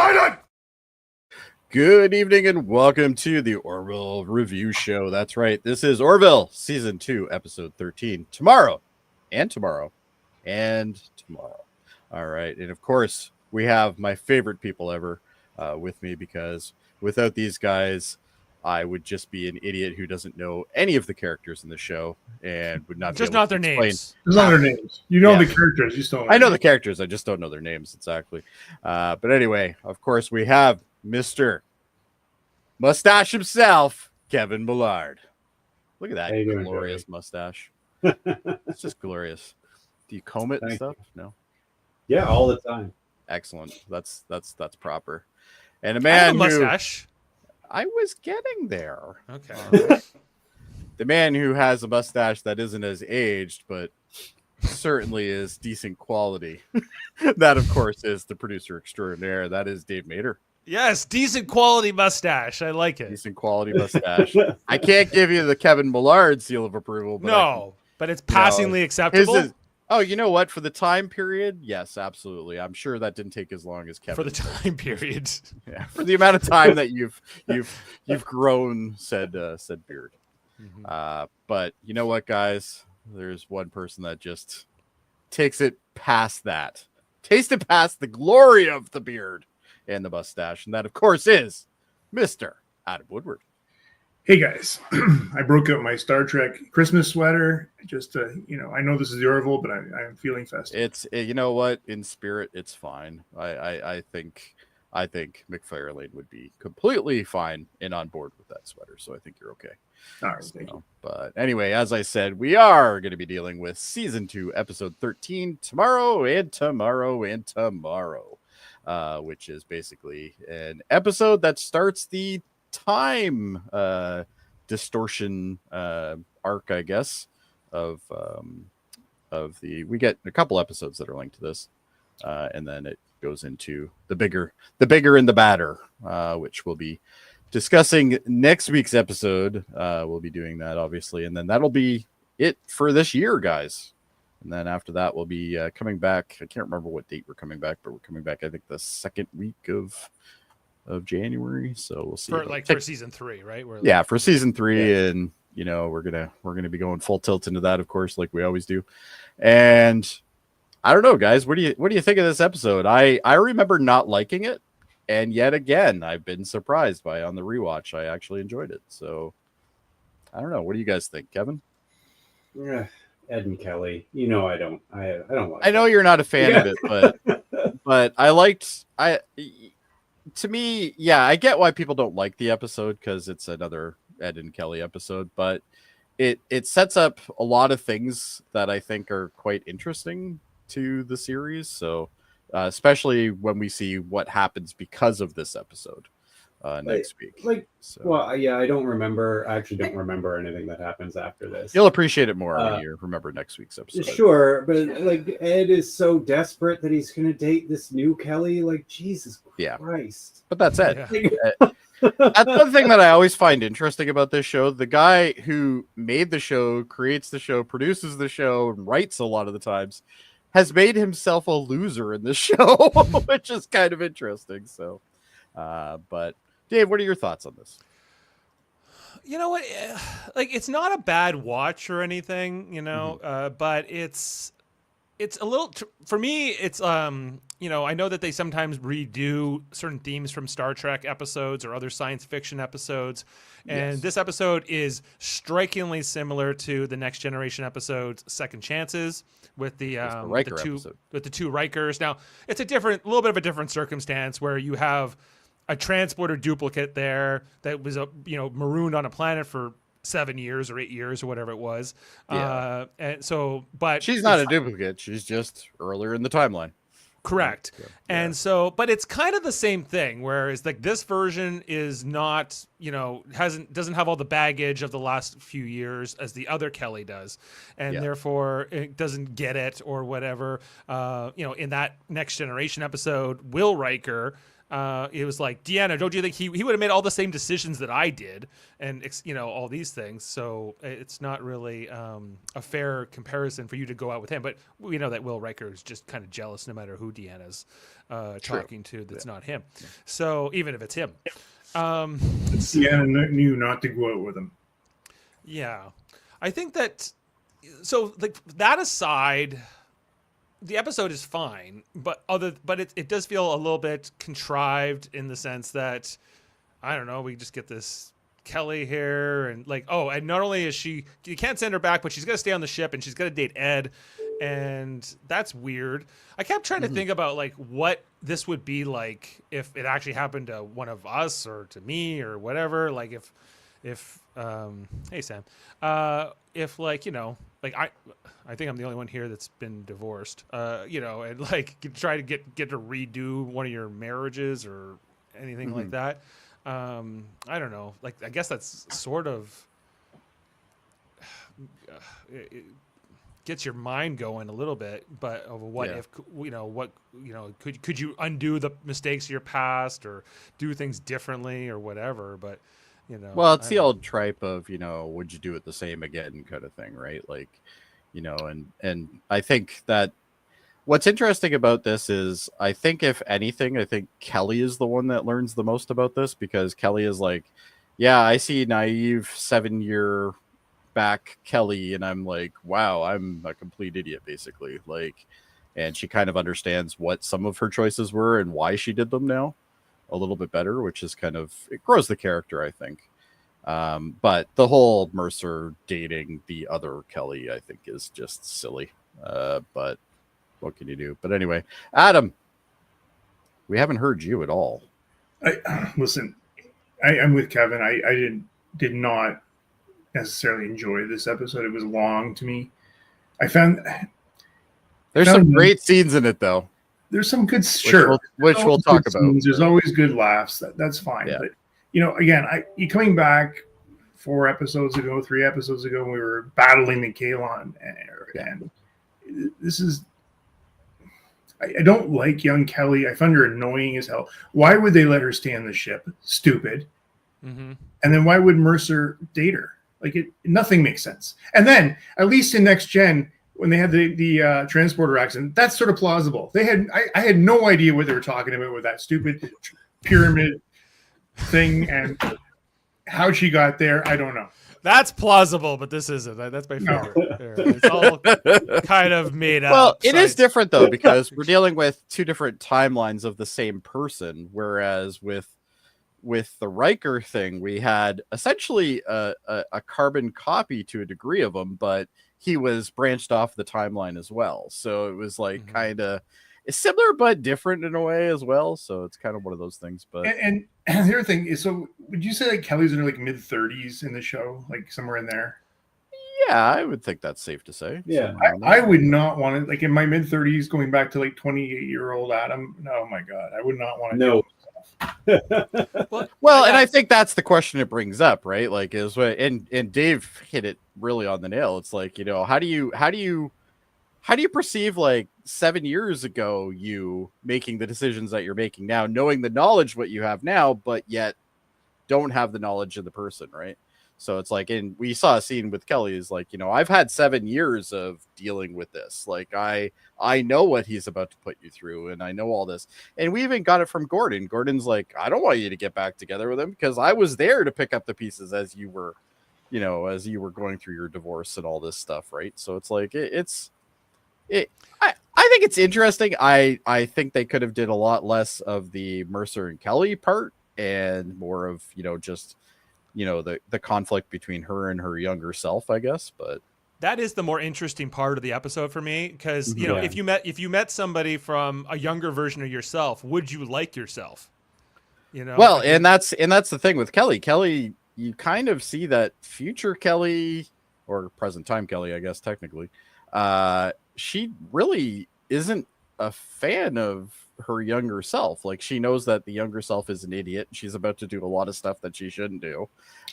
excited! Good evening and welcome to the Orville Review Show. That's right. This is Orville Season 2, Episode 13. Tomorrow. All right. And of course, we have my favorite people ever with me, because without these guys, I would just be an idiot who doesn't know any of the characters in the show and would not just be able not to their explain. names. It's not their names. You know the characters. You just don't. I know the characters. I just don't know their names exactly. But anyway, of course, we have Mr. Mustache himself, Kevin Millard. Look at that glorious mustache. It's just glorious. Do you comb it and stuff? No. Yeah, all the time. Excellent. That's proper. And a man mustache. I was getting there. Okay. The man who has a mustache that isn't as aged, but certainly is decent quality. That, of course, is the producer extraordinaire. That is Dave Mater. Yes, decent quality mustache. I like it. Decent quality mustache. I can't give you the Kevin Millard seal of approval. But but it's passingly acceptable. Oh, you know what? For the time period, yes, absolutely. I'm sure that didn't take as long as Kevin. For the time period, yeah, for the amount of time that you've grown said beard. Mm-hmm. But you know what, guys? There's one person that just takes it past that, takes it past the glory of the beard and the mustache, and that, of course, is Mr. Adam Woodward. Hey guys, I broke out my Star Trek Christmas sweater. Just I know this is the Orville, but I'm feeling festive. It's you know what, in spirit, it's fine. I think McFarlane would be completely fine and on board with that sweater, so I think you're okay. All right, thank you. But anyway, as I said, we are going to be dealing with Season 2, Episode 13 tomorrow, which is basically an episode that starts the time distortion arc, I guess, of the, we get a couple episodes that are linked to this, and then it goes into the bigger and the badder, which we'll be discussing next week's episode. We'll be doing that, obviously, and then that'll be it for this year, guys. And then after that, we'll be coming back. I can't remember what date we're coming back, but we're coming back, I think, the second week of January. So we'll see. For season 3, right? For season 3, and we're gonna be going full tilt into that, of course, like we always do. And I don't know, guys, what do you think of this episode? I remember not liking it, and yet again, I've been surprised by on the rewatch. I actually enjoyed it. So I don't know. What do you guys think, Kevin? Yeah. Ed and Kelly, I don't like I know you're not a fan of it, but to me, I get why people don't like the episode, because it's another Ed and Kelly episode, but it sets up a lot of things that I think are quite interesting to the series. So especially when we see what happens because of this episode next week. I don't remember. I actually don't remember anything that happens after this. You'll appreciate it more when you remember next week's episode. Sure, but Ed is so desperate that he's going to date this new Kelly. Jesus Christ. But that's Ed. Yeah. That's the thing that I always find interesting about this show. The guy who made the show, creates the show, produces the show, and writes a lot of the times, has made himself a loser in the show, which is kind of interesting. So, but Dave, what are your thoughts on this? You know what? It's not a bad watch or anything, but it's a little, for me, it's, I know that they sometimes redo certain themes from Star Trek episodes or other science fiction episode. And this episode is strikingly similar to the Next Generation episode's Second Chances with the two Rikers. Now, it's a little bit of a different circumstance where you have a transporter duplicate there that was marooned on a planet for 7 years or 8 years or whatever it was. And so, but she's not a duplicate. She's just earlier in the timeline. Correct. Yeah. And so, but it's kind of the same thing, whereas this version is not, doesn't have all the baggage of the last few years as the other Kelly does. And therefore it doesn't get it or whatever. In that Next Generation episode, Will Riker it was like, Deanna, don't you think he would have made all the same decisions that I did, and all these things. So it's not really a fair comparison for you to go out with him. But we know that Will Riker is just kind of jealous no matter who Deanna's talking to. That's not him. Yeah. So even if it's him, Deanna knew not to go out with him. Yeah, I think that. So like that aside, the episode is fine, but it does feel a little bit contrived in the sense that, I don't know, we just get this Kelly here and like, oh, and not only is you can't send her back, but she's got to stay on the ship and she's got to date Ed. And that's weird. I kept trying to think about like what this would be like if it actually happened to one of us or to me or whatever. Like if hey Sam, if like, like I think I'm the only one here that's been divorced, and like try to get to redo one of your marriages or anything like that. I don't know. Like, I guess that's sort of it gets your mind going a little bit, but of what if, could you undo the mistakes of your past or do things differently or whatever, but well, it's the old tripe of, would you do it the same again kind of thing, right? Like, and I think that what's interesting about this is, I think if anything, I think Kelly is the one that learns the most about this, because Kelly is like, yeah, I see naive 7-year back Kelly, and I'm like, wow, I'm a complete idiot, basically. Like, and she kind of understands what some of her choices were and why she did them now a little bit better, which is kind of, it grows the character, I think. But the whole Mercer dating the other Kelly, I think, is just silly. But what can you do? But anyway, Adam, we haven't heard you at all. Listen, I'm with Kevin. I did not necessarily enjoy this episode. It was long to me. There's some great scenes in it, though. There's some good, which we'll talk about. Scenes. There's always good laughs. That's fine. Yeah. But again, you coming back 3 episodes ago, when we were battling the Kalon, and this is. I don't like young Kelly. I find her annoying as hell. Why would they let her stay on the ship? Stupid. Mm-hmm. And then why would Mercer date her? Like, nothing makes sense. And then, at least in Next Gen, when they had the transporter accident, that's sort of plausible. I had no idea what they were talking about with that stupid pyramid thing, and how she got there, I don't know. That's plausible, but this isn't. That's my favorite. No. It's all kind of made up. Well, it is different, though, because we're dealing with 2 different timelines of the same person, whereas with the Riker thing, we had essentially a carbon copy to a degree of him, but he was branched off the timeline as well. So it was like kind of similar but different in a way as well. So it's kind of one of those things. But and the other thing is, so would you say like Kelly's in her like mid-30s in the show, like somewhere in there? Yeah, I would think that's safe to say. Yeah, I would not want to, like, in my mid-30s going back to like 28-year-old Adam. Oh my God, I would not want to. No. Well, and I think that's the question it brings up, right? Like, is what and Dave hit it really on the nail. It's like, how do you perceive like 7 years ago you making the decisions that you're making now, knowing the knowledge what you have now, but yet don't have the knowledge of the person, right? So it's like, and we saw a scene with Kelly is like, I've had 7 years of dealing with this. Like, I know what he's about to put you through, and I know all this. And we even got it from Gordon. Gordon's like, I don't want you to get back together with him because I was there to pick up the pieces as you were, as you were going through your divorce and all this stuff, right? So it's like, I think it's interesting. I think they could have did a lot less of the Mercer and Kelly part and more of, just the conflict between her and her younger self, I guess. But that is the more interesting part of the episode for me, because if you met somebody from a younger version of yourself, would you like yourself? Well, and that's the thing with Kelly. Kelly, you kind of see that future Kelly, or present time Kelly, I guess technically. She really isn't a fan of her younger self. Like, she knows that the younger self is an idiot. She's about to do a lot of stuff that she shouldn't do,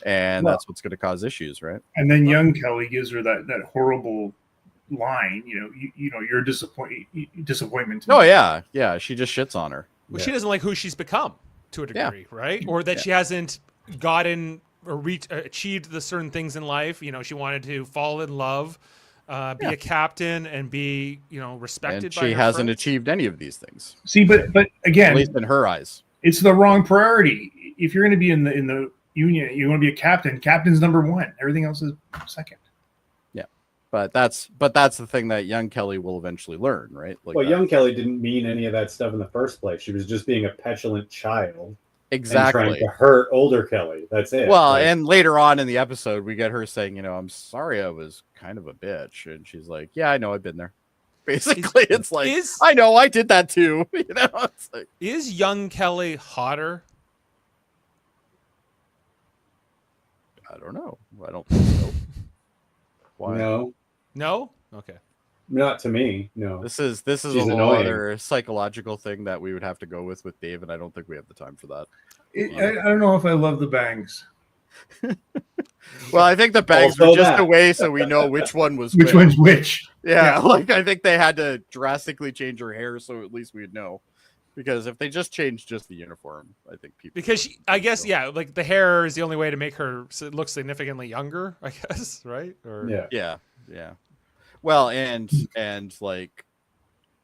and that's what's going to cause issues, right? And then young Kelly gives her that horrible line, your disappointment. Oh yeah, she just shits on her. Well, she doesn't like who she's become to a degree, right? Or that she hasn't gotten or achieved the certain things in life. You know, she wanted to fall in love, be a captain, and be, you know, respected. And by she her hasn't friends. achieved any of these things. See, but again, At least in her eyes, it's the wrong priority. If you're going to be in the union, you want to be a captain. Captain's number one. Everything else is second. Yeah, but that's the thing that young Kelly will eventually learn, right? Like, well, young Kelly didn't mean any of that stuff in the first place. She was just being a petulant child. exactly. And trying to hurt older Kelly. That's it. Well, and later on in the episode, we get her saying, you know, I'm sorry I was kind of a bitch. And she's like, yeah, I know, I've been there. Basically, it's like, I know, I did that too. You know, it's like, is young Kelly hotter? I don't know. I don't think so. Why? No, Okay. not to me. No. This is She's a whole annoying. other psychological thing that we would have to go with Dave, and I don't think we have the time for that. I don't know if I love the bangs. Well, I think the bangs Also were just that. a way so we know which one was Which one's which? Yeah, like I think they had to drastically change her hair so at least we'd know. Because if they just changed just the uniform, I think people. Because I guess like the hair is the only way to make her look significantly younger. I guess, right? Or yeah. Well, and like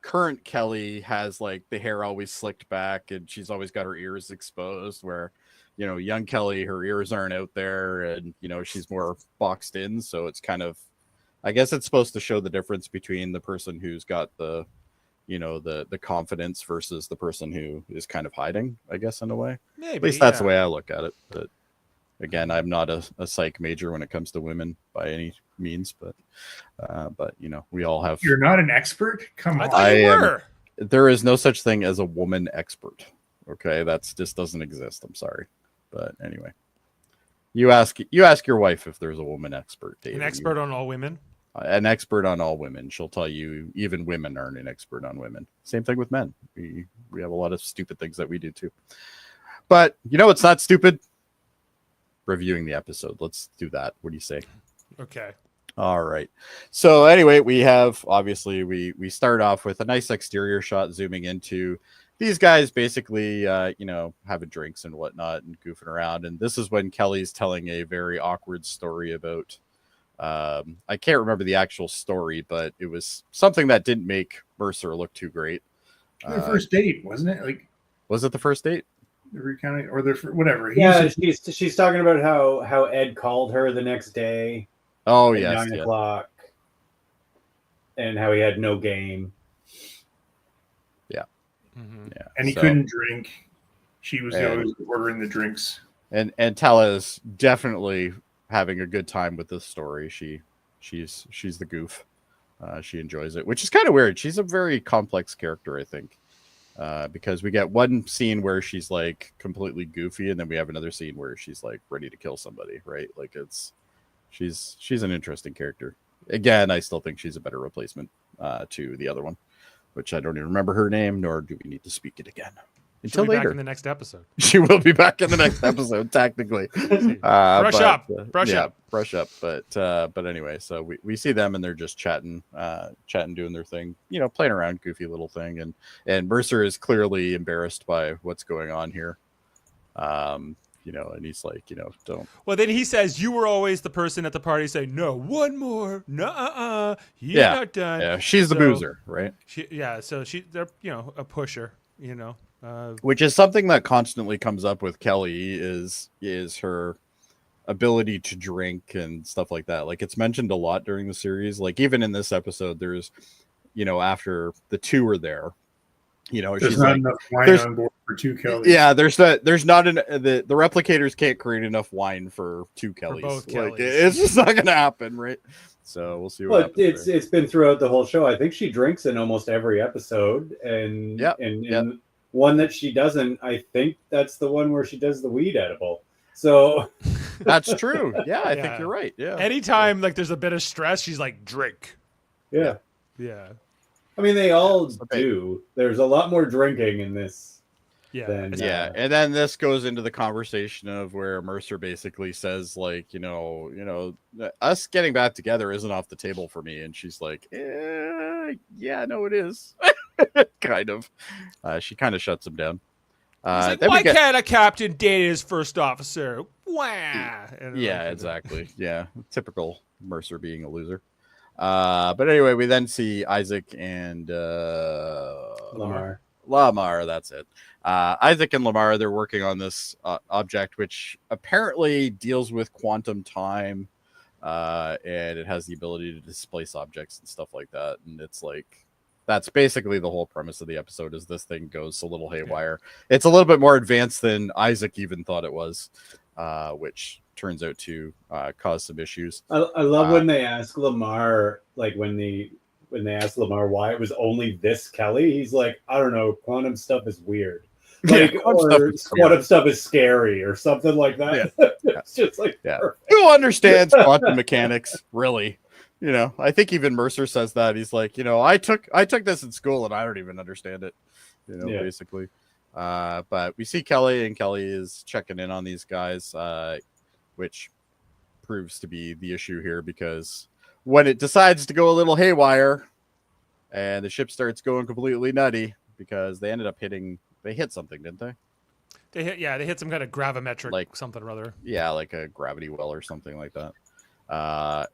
current Kelly has like the hair always slicked back, and she's always got her ears exposed. Where, you know, young Kelly, her ears aren't out there, and you know she's more boxed in. So it's kind of, I guess it's supposed to show the difference between the person who's got the, you know, the confidence versus the person who is kind of hiding, I guess, in a way. Maybe, at least that's the way I look at it. But again, I'm not a psych major when it comes to women by any means, but you know, we all have. You're not an expert? Come on. I thought you were. There is no such thing as a woman expert. Okay, that's just doesn't exist. I'm sorry, but anyway, you ask your wife if there's a woman expert. Dave. An expert on all women. An expert on all women. She'll tell you even women aren't an expert on women. Same thing with men. We have a lot of stupid things that we do too. But you know, it's not stupid. Reviewing the episode. Let's do that. What do you say? Okay. All right. So anyway, we have obviously we start off with a nice exterior shot zooming into these guys basically you know, having drinks and whatnot and goofing around. And this is when Kelly's telling a very awkward story about I can't remember the actual story, but it was something that didn't make Mercer look too great. The first date, wasn't it? Like, was it the first date? Or whatever. Yeah, she's talking about how Ed called her the next day. Oh at yes, 9 o'clock, and how he had no game. Yeah, and he couldn't drink. She was always ordering the drinks. And Tella is definitely having a good time with this story. She's the goof. She enjoys it, which is kind of weird. She's a very complex character, I think. Because we get one scene where she's like completely goofy, and then we have another scene where she's like ready to kill somebody, right? Like she's an interesting character. Again, I still think she's a better replacement to the other one, which I don't even remember her name, nor do we need to speak it again until She'll be later. back in the next episode. She will be back in the next episode, technically. Brush up. But anyway, so we see them and they're just chatting, doing their thing, you know, playing around, goofy little thing, and Mercer is clearly embarrassed by what's going on here. You know, and he's like, you know, don't. Well, then he says, "You were always the person at the party saying, no, one more, no, you're not done." Yeah, she's the boozer, right? So they're, you know, a pusher, you know. Which is something that constantly comes up with Kelly is her ability to drink and stuff like that. Like, it's mentioned a lot during the series. Like, even in this episode, there's, you know, after the two are there, you know, there's she's not like, enough wine on board for two Kellys. Yeah, there's not the replicators can't create enough wine for two Kellys. Both like, Kellys. it's just not gonna happen, right? So we'll see what happens. It's been throughout the whole show. I think she drinks in almost every episode, and one that she doesn't, I think that's the one where she does the weed edible. So that's true. Yeah, I think you're right. Yeah. Anytime like there's a bit of stress, she's like, drink. Yeah. I mean, they all do. There's a lot more drinking in this. Yeah. And then this goes into the conversation of where Mercer basically says, like, you know, us getting back together isn't off the table for me. And she's like, yeah, no, it is. kind of. She kind of shuts him down. He's like, why can't a captain date his first officer? Wah! Yeah, exactly. Yeah, typical Mercer being a loser. But anyway, we then see Isaac and Lamar. That's it. Isaac and Lamar, they're working on this object, which apparently deals with quantum time, and it has the ability to displace objects and stuff like that. And it's like, that's basically the whole premise of the episode, is this thing goes a little haywire. It's a little bit more advanced than Isaac even thought it was, which turns out to cause some issues. I love when they ask Lamar, like when they ask Lamar why it was only this Kelly, he's like, I don't know, quantum stuff is weird. Like, quantum stuff is scary or something like that. Yeah. It's just like, who understands quantum mechanics, really? You know, I think even Mercer says that. He's like, you know, I took this in school and I don't even understand it, you know, basically. But we see Kelly, and Kelly is checking in on these guys, which proves to be the issue here, because when it decides to go a little haywire and the ship starts going completely nutty, because they ended up they hit something, didn't they? They hit some kind of gravimetric, like something or other. Yeah, like a gravity well or something like that.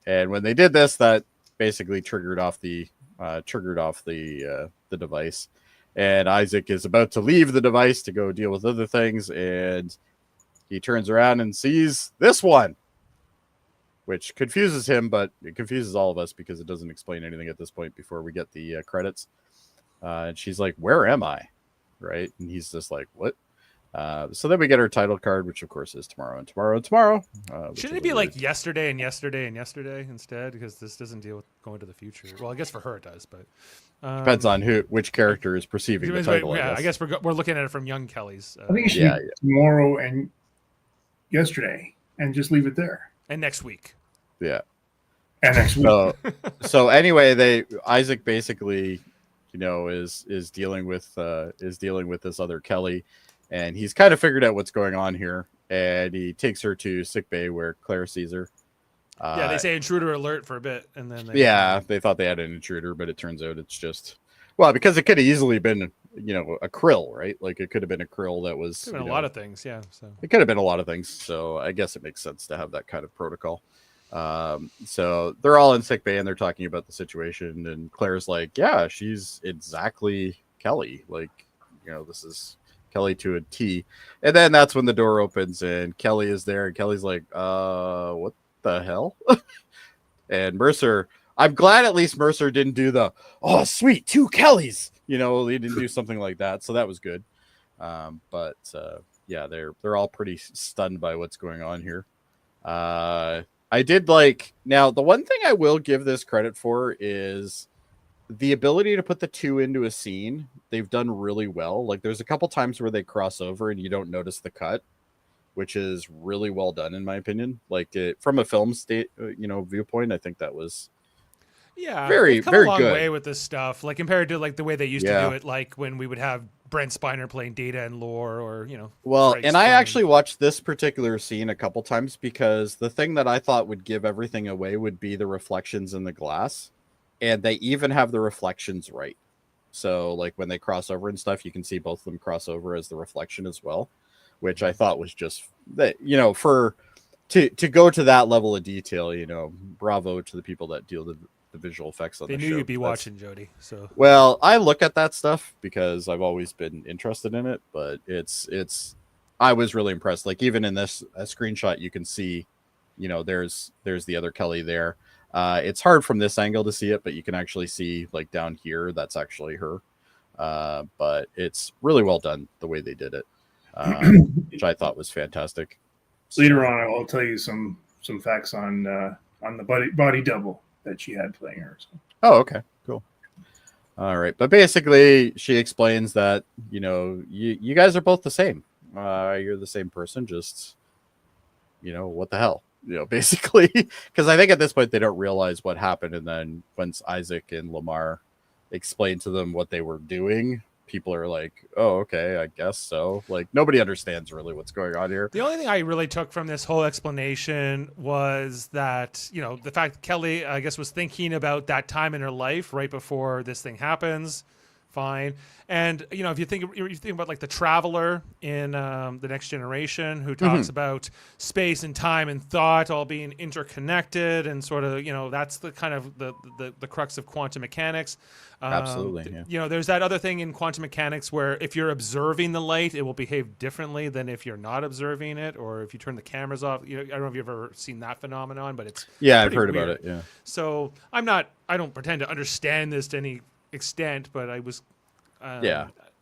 And when they did this, that basically triggered off the device. And Isaac is about to leave the device to go deal with other things, and he turns around and sees this one, which confuses him, but it confuses all of us because it doesn't explain anything at this point before we get the credits. And she's like, "Where am I?" Right? And he's just like, "What?" So then we get our title card, which of course is tomorrow and tomorrow and tomorrow. Shouldn't it be like yesterday and yesterday and yesterday instead? Because this doesn't deal with going to the future. Well, I guess for her it does, but depends on which character is perceiving the title. Yeah, I guess we're looking at it from young Kelly's. I think it should be tomorrow and yesterday, and just leave it there. And next week. Yeah. And next week. So anyway, Isaac basically, you know, is dealing with this other Kelly. And he's kind of figured out what's going on here, and he takes her to sickbay where Claire sees her. They say intruder alert for a bit, and then they thought they had an intruder, but it turns out it's just because it could have easily been, you know, a krill, right? like it could have been a krill that was a lot of things. Yeah, so it could have been a lot of things. So I guess it makes sense to have that kind of protocol. So they're all in sickbay and they're talking about the situation, and Claire's like, "Yeah, she's exactly Kelly. Like, you know, this is Kelly to a T." And then that's when the door opens and Kelly is there, and Kelly's like, what the hell? And Mercer, I'm glad at least Mercer didn't do the, "Oh, sweet, two Kellys." You know, he didn't do something like that. So that was good. But they're all pretty stunned by what's going on here. I did now the one thing I will give this credit for is the ability to put the two into a scene. They've done really well. Like, there's a couple times where they cross over and you don't notice the cut, which is really well done in my opinion. Like, from a film viewpoint, I think that was very, come very a long good way with this stuff. Like, compared to like the way they used to do it, like when we would have Brent Spiner playing Data and Lore, or I actually watched this particular scene a couple times because the thing that I thought would give everything away would be the reflections in the glass. And they even have the reflections right. So, like, when they cross over and stuff, you can see both of them cross over as the reflection as well, which I thought was just that, to go to that level of detail, bravo to the people that deal with the visual effects on the show. They knew you'd be watching, Jody. So, well, I look at that stuff because I've always been interested in it, but I was really impressed. Like, even in this screenshot, you can see, there's the other Kelly there. It's hard from this angle to see it, but you can actually see, like, down here, that's actually her. But it's really well done the way they did it, which I thought was fantastic. Later on, I'll tell you some facts on the body double that she had playing her. So. Oh, okay, cool. All right, but basically, she explains that you guys are both the same. You're the same person, just what the hell. Basically, because I think at this point they don't realize what happened. And then once Isaac and Lamar explain to them what they were doing, people are like, "Oh, okay, I guess so." Like, nobody understands really what's going on here. The only thing I really took from this whole explanation was that, the fact that Kelly, I guess, was thinking about that time in her life right before this thing happens. fine. And if you think about like the Traveler in the Next Generation, who talks about space and time and thought all being interconnected, and sort of that's the kind of the crux of quantum mechanics. Absolutely. Yeah. There's that other thing in quantum mechanics where if you're observing the light, it will behave differently than if you're not observing it, or if you turn the cameras off. I don't know if you've ever seen that phenomenon, but it's I've heard weird. about it. Yeah. So I don't pretend to understand this to any extent, but I was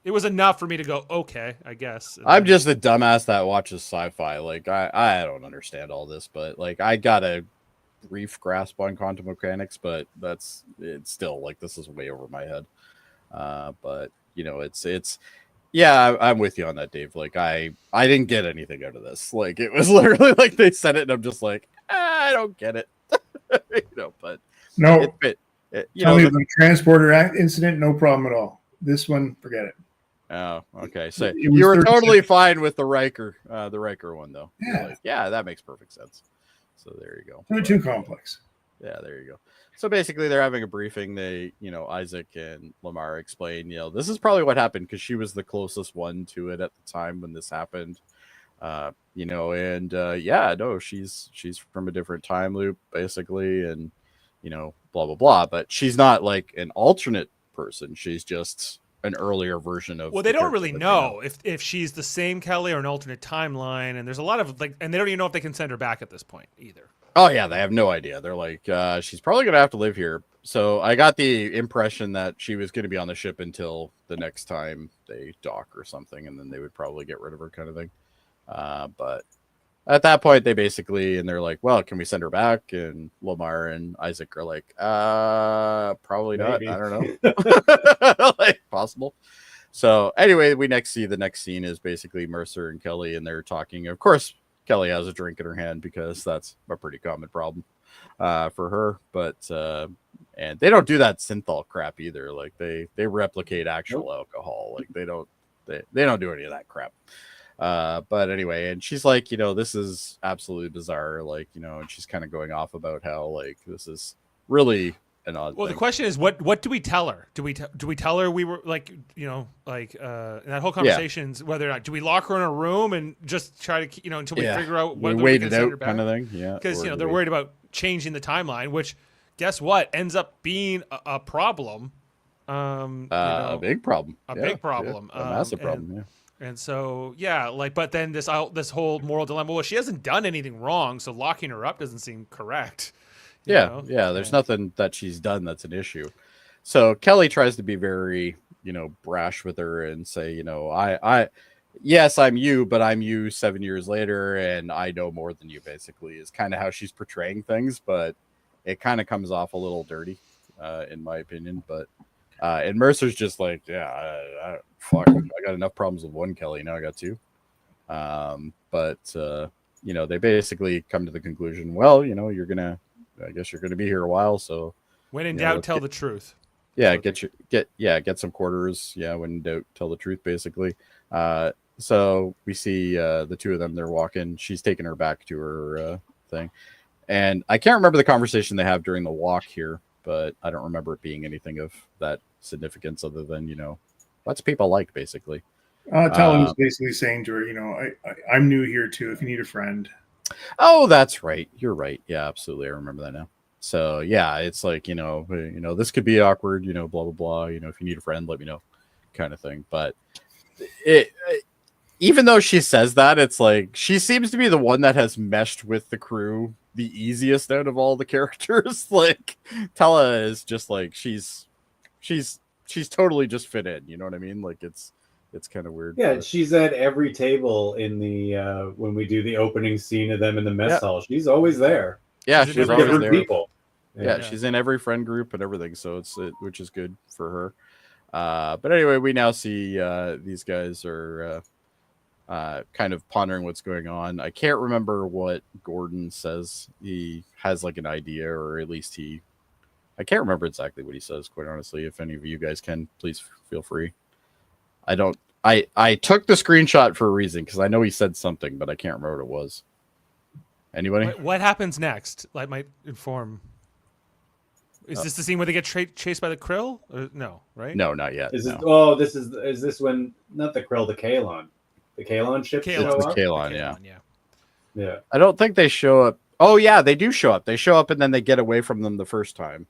it was enough for me to go, okay, I guess. I'm just a dumbass that watches sci-fi. Like I don't understand all this, but like I got a brief grasp on quantum mechanics, but it's still like this is way over my head. But it's I'm with you on that, Dave. Like I didn't get anything out of this. Like it was literally like they said it and I'm just like, I don't get it. But no. Tell me the transporter incident, no problem at all. This one, forget it. Oh, okay. So you were totally fine with the Riker one, though. Yeah. Like, that makes perfect sense. So there you go. Not too complex. Yeah, there you go. So basically, they're having a briefing. They, Isaac and Lamar explain, this is probably what happened because she was the closest one to it at the time when this happened. She's from a different time loop, basically, and blah blah blah. But she's not like an alternate person. She's just an earlier version of. Well, they don't really know if she's the same Kelly or an alternate timeline, and there's a lot of and they don't even know if they can send her back at this point either. Oh yeah, they have no idea. They're like, she's probably gonna have to live here. So I got the impression that she was gonna be on the ship until the next time they dock or something, and then they would probably get rid of her, kind of thing. But at that point, they basically, and they're like, well, can we send her back? And Lamar and Isaac are like, probably not. Maybe. I don't know. Like, possible. So anyway, we see the next scene is basically Mercer and Kelly, and they're talking. Of course, Kelly has a drink in her hand because that's a pretty common problem for her. But and they don't do that synthol crap either. Like they replicate actual alcohol. Like they don't do any of that crap. But anyway, and she's like, this is absolutely bizarre. Like, and she's kind of going off about how like this is really an odd thing. The question is, what do we tell her? Do we tell her we were like, in that whole conversation's whether or not do we lock her in a room and just try to, until we figure out whether we wait can it send out her back? kind of thing. Yeah. Because, they're worried about changing the timeline, which guess what ends up being a problem. A big problem. A big problem. A massive problem. And so, but then this whole moral dilemma. Well, she hasn't done anything wrong, so locking her up doesn't seem correct. There's nothing that she's done that's an issue. So Kelly tries to be very, brash with her and say, yes, I'm you, but I'm you 7 years later, and I know more than you. Basically, is kind of how she's portraying things, but it kind of comes off a little dirty, in my opinion. But and Mercer's just like, fuck, I got enough problems with one Kelly. Now I got two. They basically come to the conclusion, well, I guess you're gonna be here a while. So when in doubt, tell the truth. Yeah, get some quarters. Yeah, when in doubt, tell the truth. Basically. So we see the two of them. They're walking. She's taking her back to her thing, and I can't remember the conversation they have during the walk here, but I don't remember it being anything of that significance other than what's people like, basically. Talon was basically saying to her, I'm new here too. If you need a friend. Oh, that's right. You're right. Yeah, absolutely. I remember that now. So yeah, it's like, this could be awkward, blah, blah, blah. If you need a friend, let me know, kind of thing. But even though she says that, it's like she seems to be the one that has meshed with the crew the easiest out of all the characters. Like Tala is just like she's totally just fit in. You know what I mean? Like it's kind of weird. Yeah, she's at every table in the when we do the opening scene of them in the mess hall. She's always there. Yeah, she's always there. People. Yeah, she's in every friend group and everything, so which is good for her. But anyway, we now see these guys are kind of pondering what's going on. I can't remember what Gordon says. He has like an idea, or at least I can't remember exactly what he says, quite honestly. If any of you guys can, please feel free. I took the screenshot for a reason because I know he said something, but I can't remember what it was. Anybody? What happens next? That might inform. Is this the scene where they get chased by the krill? Or, no, right? No, not yet. Is no. this? Oh, is this when not the Krill, the Kalon, ships Kalon. show It's up? Kalon, yeah. Yeah. I don't think they show up. Oh yeah, they do show up. They show up and then they get away from them the first time,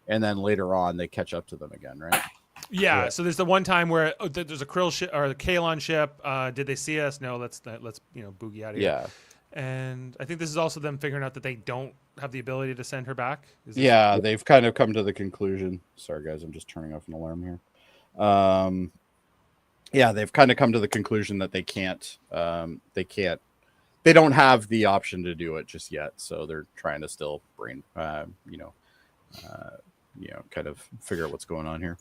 and then later on they catch up to them again, right? Yeah, Yeah. so there's the one time where there's a krill ship or the Kalon ship. Did they see us? No, let's boogie out of here. Yeah, And I think this is also them figuring out that they don't have the ability to send her back. yeah. They've kind of come to the conclusion. Sorry guys, I'm just turning off an alarm here. Yeah, they've kind of come to the conclusion that they can't. They don't have the option to do it just yet. So they're trying to still kind of figure out what's going on here.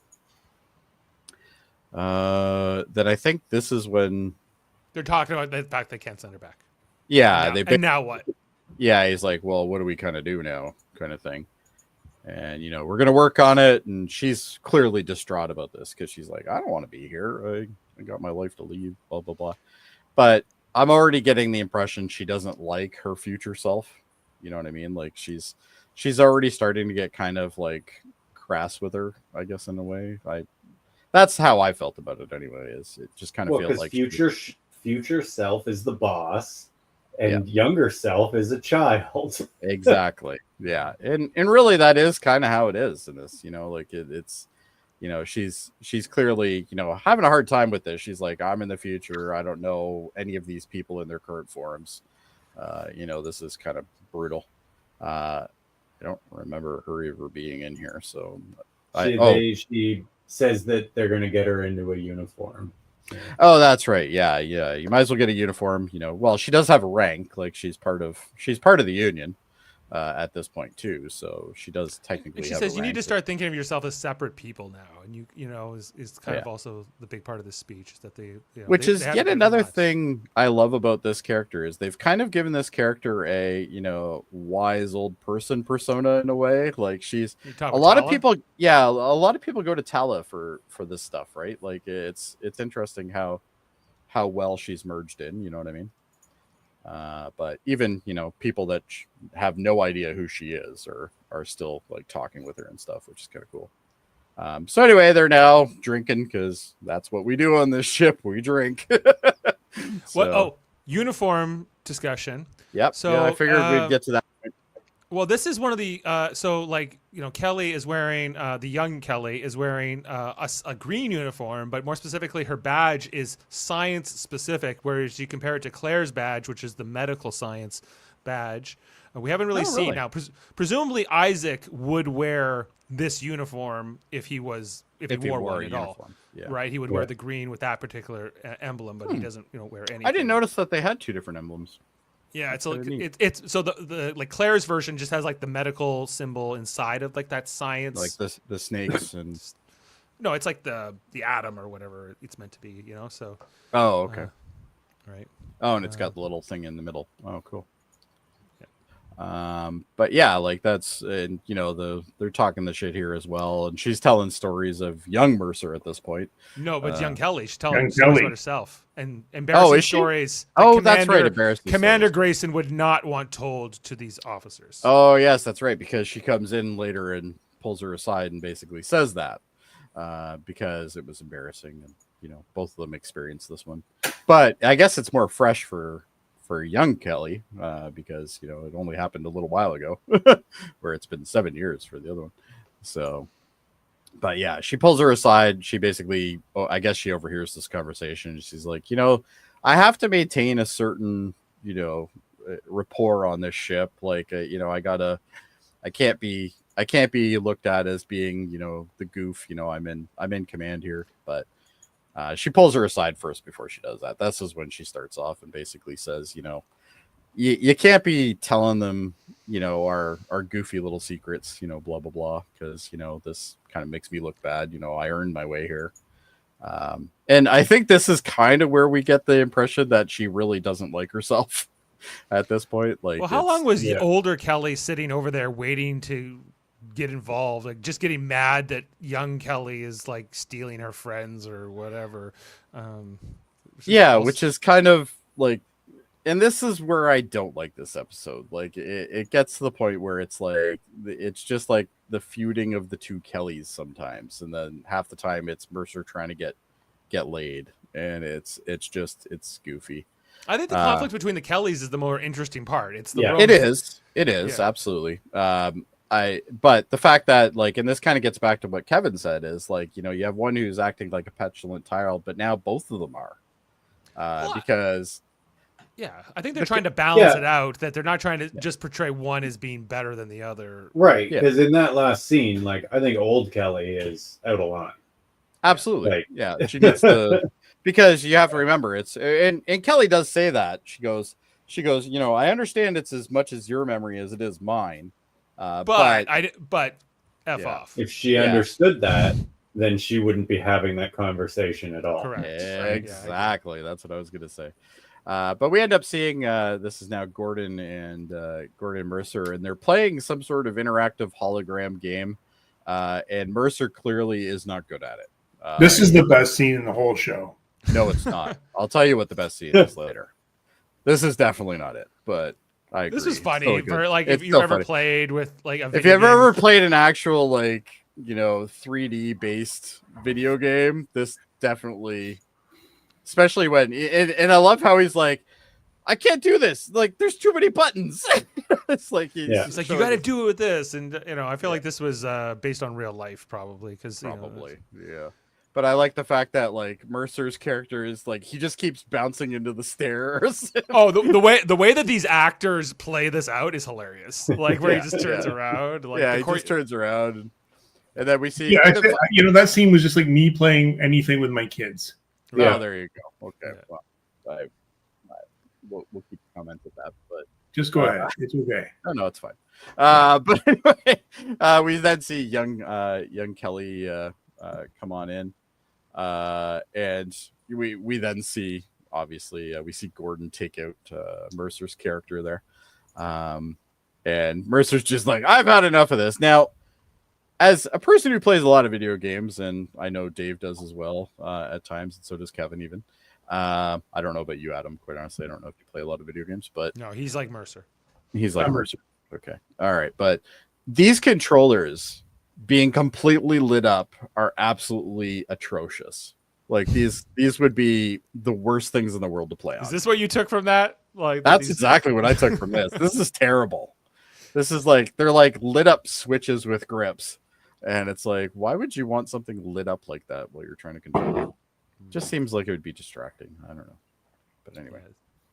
Then I think this is when They're talking about the fact they can't send her back. yeah, And now what? yeah, he's like, well, what do we kind of do now, kind of thing. And we're gonna work on it. And she's clearly distraught about this because she's like, I don't want to be here. I got my life to leave. Blah blah blah. But I'm already getting the impression she doesn't like her future self. You know what I mean? Like she's already starting to get kind of like crass with her, I guess, in a way. That's how I felt about it anyway. Is it just kind of feels like future self is the boss, and younger self is a child. Exactly. Yeah. And really that is kind of how it is in this, like it's she's clearly, having a hard time with this. She's like, I'm in the future. I don't know any of these people in their current forms. This is kind of brutal. I don't remember her ever being in here. So she says that they're going to get her into a uniform. Oh, that's right. Yeah. You might as well get a uniform. Well, she does have a rank. Like she's part of the union at this point too. So she does technically. She have says a you need rank to start thinking of yourself as separate people now, and is kind Yeah. of also the big part of this speech is that they. Which they is have yet different another lives. thing I love about this character is they've kind of given this character a wise old person persona in a way. Like she's You talk a about lot of Tala? people. Yeah, a lot of people go to Tala for this stuff, right? Like it's interesting how well she's merged in. You know what I mean? But even people that have no idea who she is are still like talking with her and stuff, which is kind of cool. So anyway, they're now drinking because that's what we do on this ship. We drink. What? Oh, uniform discussion. Yep. So, yeah, I figured we'd get to that. Well, this is one of the Kelly is wearing the young Kelly is wearing a green uniform, but more specifically, her badge is science specific. Whereas you compare it to Claire's badge, which is the medical science badge. We haven't really seen now. Presumably, Isaac would wear this uniform if he wore one at all. Yeah. Right? He would wear the green with that particular emblem, but he doesn't wear anything. I didn't notice that they had two different emblems. Yeah, it's like it's so the like Claire's version just has like the medical symbol inside of like that science, like the snakes and no, it's like the atom or whatever it's meant to be, So oh, okay, right. Oh, and it's got the little thing in the middle. Oh, cool. Yeah. But yeah, like that's and they're talking the shit here as well, and she's telling stories of young Mercer at this point. No, but it's young Kelly. She's telling young stories Kelly. about herself and embarrassing is she? stories. Oh, that's right, embarrassing Commander stories. Grayson would not want told to these officers. Oh yes, that's right, because she comes in later and pulls her aside and basically says that because it was embarrassing, and both of them experienced this one. But I guess it's more fresh for young Kelly because it only happened a little while ago, where it's been 7 years for the other one. So, but yeah, she pulls her aside. She basically, I guess she overhears this conversation. She's like, I have to maintain a certain rapport on this ship. Like, I can't be looked at as being the goof. I'm in command here, but. She pulls her aside first before she does that. This is when she starts off and basically says, you can't be telling them, our goofy little secrets, blah, blah, blah, because, this kind of makes me look bad. I earned my way here. And I think this is kind of where we get the impression that she really doesn't like herself at this point. Like, well, how long was the older Kelly sitting over there waiting to get involved, like just getting mad that young Kelly is like stealing her friends or whatever? Which is kind of like and this is where I don't like this episode. Like it gets to the point where it's like it's just like the feuding of the two Kellys sometimes, and then half the time it's Mercer trying to get laid, and it's goofy. I think the conflict between the Kellys is the more interesting part. It's the it is absolutely. But the fact that like, and this kind of gets back to what Kevin said, is like, you know, you have one who's acting like a petulant child, but now both of them are because. Yeah, I think they're trying to balance it out, that they're not trying to just portray one as being better than the other. Right, because in that last scene, like, I think old Kelly is out of line. Absolutely. Like, yeah, she needs to, because you have to remember it's, and Kelly does say that. She goes, you know, I understand it's as much as your memory as it is mine. But F off. If she understood that, then she wouldn't be having that conversation at all. Correct. Exactly. That's what I was going to say. But we end up seeing this is now Gordon and Mercer, and they're playing some sort of interactive hologram game. And Mercer clearly is not good at it. This is the best scene in the whole show. No, it's not. I'll tell you what the best scene is later. This is definitely not it, but I agree. This is funny for like if you've ever played with like a video if you've game. ever played an actual like, you know, 3D based video game, this definitely. Especially when, and I love how he's like, I can't do this. Like, there's too many buttons. It's like he's like, you got to do it with this, and you know, I feel like this was based on real life, probably, because yeah. But I like the fact that like Mercer's character is like he just keeps bouncing into the stairs. Oh, the way that these actors play this out is hilarious. Like where he just turns around. Like he just turns around, and then we see. Yeah, you know, that scene was just like me playing anything with my kids. Yeah, there you go. Okay, well, we'll keep comments of that, but just go ahead. It's okay. No, it's fine. But anyway, we then see young Kelly come on in, and we then see obviously we see Gordon take out Mercer's character there, and Mercer's just like, I've had enough of this now. As a person who plays a lot of video games, and I know Dave does as well at times, and so does Kevin even. I don't know about you, Adam, quite honestly. I don't know if you play a lot of video games, but... No, he's like Mercer. He's like Mercer. Okay. All right. But these controllers being completely lit up are absolutely atrocious. Like, these would be the worst things in the world to play on. Is this what you took from that? Like that's exactly what I took from this. This is terrible. This is like, they're like lit up switches with grips. And it's like, why would you want something lit up like that while you're trying to control it? Just seems like it would be distracting. I don't know. But anyway.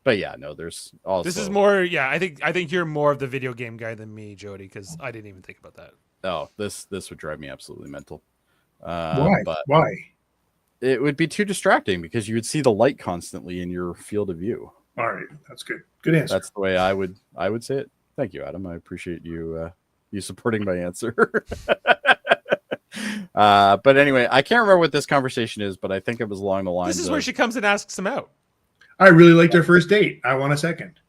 But yeah, no, there's also... This is more, I think you're more of the video game guy than me, Jody, because I didn't even think about that. Oh, this would drive me absolutely mental. Why? But Why? It would be too distracting because you would see the light constantly in your field of view. All right, that's good. Good answer. That's the way I would say it. Thank you, Adam. I appreciate you supporting my answer. But anyway, I can't remember what this conversation is, but I think it was along the lines. This is where she comes and asks him out. I really liked our first date. I want a second.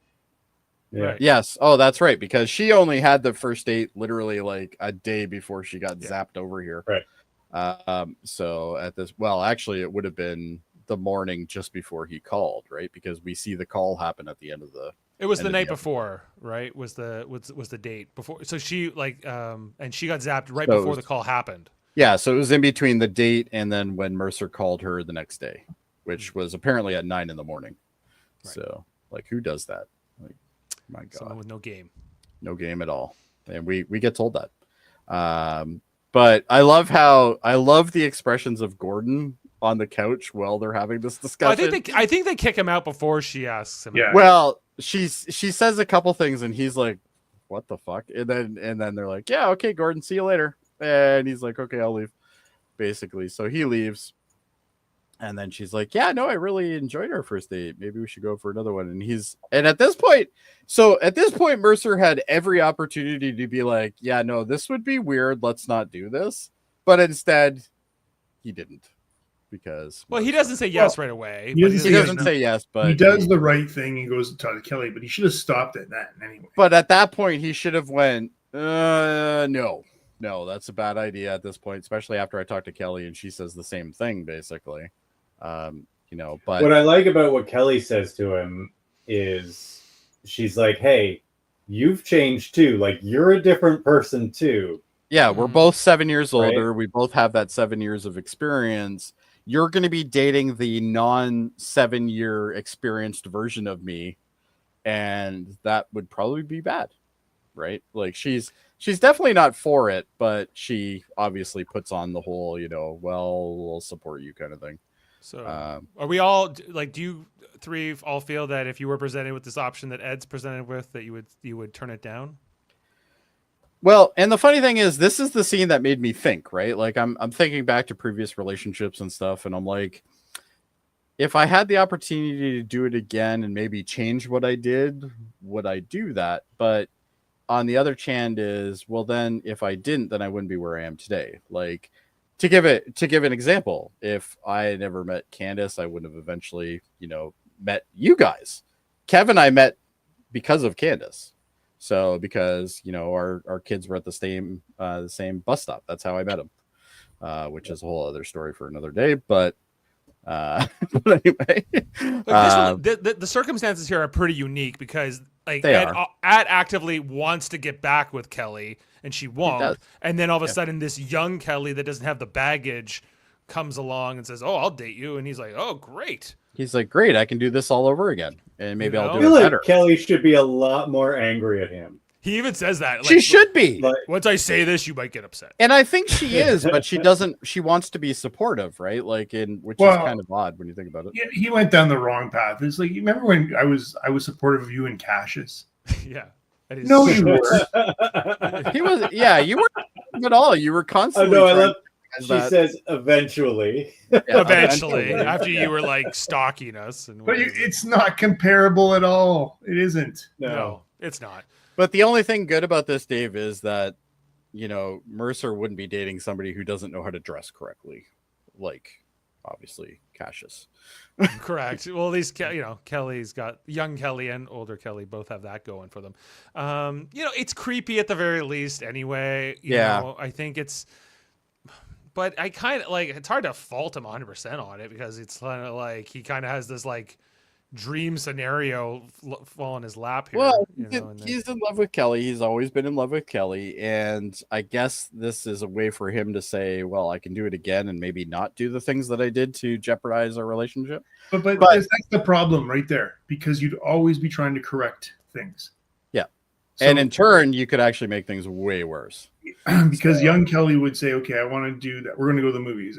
Yeah. Right. Yes. Oh, that's right. Because she only had the first date literally like a day before she got zapped over here. Right. So at this, well, actually, it would have been the morning just before he called, right? Because we see the call happen at the end of the. It was the night before, right? Was the date before? So she and she got zapped right before the call happened. Yeah, so it was in between the date and then when Mercer called her the next day, which was apparently at 9 a.m. Right. So, like, who does that? Like, my God, someone with no game at all, and we get told that. But I love the expressions of Gordon on the couch while they're having this discussion. Well, I think they kick him out before she asks him. Yeah. Well, she says a couple things and he's like, "What the fuck?" And then they're like, "Yeah, okay, Gordon, see you later." And he's like, "Okay, I'll leave." Basically, so he leaves. And then she's like, "Yeah, no, I really enjoyed our first date. Maybe we should go for another one." And at this point, Mercer had every opportunity to be like, "Yeah, no, this would be weird. Let's not do this." But instead, he didn't. Because he doesn't say yes right away. He doesn't say yes, but he does the right thing and goes to talk to Kelly, but he should have stopped at that anyway. But at that point, he should have went, no, that's a bad idea at this point, especially after I talked to Kelly and she says the same thing, basically. But what I like about what Kelly says to him is she's like, hey, you've changed too. Like, you're a different person too. Yeah, we're both 7 years Right. older. We both have that 7 years of experience. You're going to be dating the non-7-year experienced version of me, and that would probably be bad, right? Like she's definitely not for it, but she obviously puts on the whole, well, we'll support you kind of thing. So are we all like? Do you three all feel that if you were presented with this option that Ed's presented with, that you would turn it down? Well, and the funny thing is, this is the scene that made me think, right? Like I'm thinking back to previous relationships and stuff, and I'm like, if I had the opportunity to do it again and maybe change what I did, would I do that? But on the other hand is, well, then if I didn't, then I wouldn't be where I am today. Like to give an example, if I had never met Candace, I wouldn't have eventually, met you guys. Kevin, I met because of Candace. So because our kids were at the same bus stop. That's how I met him, which is a whole other story for another day. But anyway, the circumstances here are pretty unique because Ed actively wants to get back with Kelly and she won't, and then all of a sudden this young Kelly that doesn't have the baggage comes along and says, "Oh, I'll date you," and he's like, "Oh, great." He's like, "Great, I can do this all over again, and maybe I'll do I feel it like better." Kelly should be a lot more angry at him. He even says that. She should be. Once I say this, you might get upset. And I think she is, but she doesn't. She wants to be supportive, right? Which is kind of odd when you think about it. He went down the wrong path. It's like, you remember when I was supportive of you and Cassius? Yeah. No, you were. He was. Yeah, you weren't at all. You were constantly. I love. She says eventually. Yeah, eventually, after you were like stalking us, but it's not comparable at all. It isn't. No, it's not. But the only thing good about this, Dave, is that, Mercer wouldn't be dating somebody who doesn't know how to dress correctly. Like, obviously, Cassius. Correct. Well, at least, Kelly's got young Kelly and older Kelly both have that going for them. It's creepy at the very least anyway. You know, I think it's, but I kind of it's hard to fault him 100% on it because it's kind of like he kind of has this like dream scenario fall in his lap here. Well, he's in love with Kelly. He's always been in love with Kelly. And I guess this is a way for him to say, well, I can do it again and maybe not do the things that I did to jeopardize our relationship. But that's the problem right there, because you'd always be trying to correct things. Yeah. So, and in turn, you could actually make things way worse. Because young Kelly would say, okay, I want to do that. We're going to go to the movies.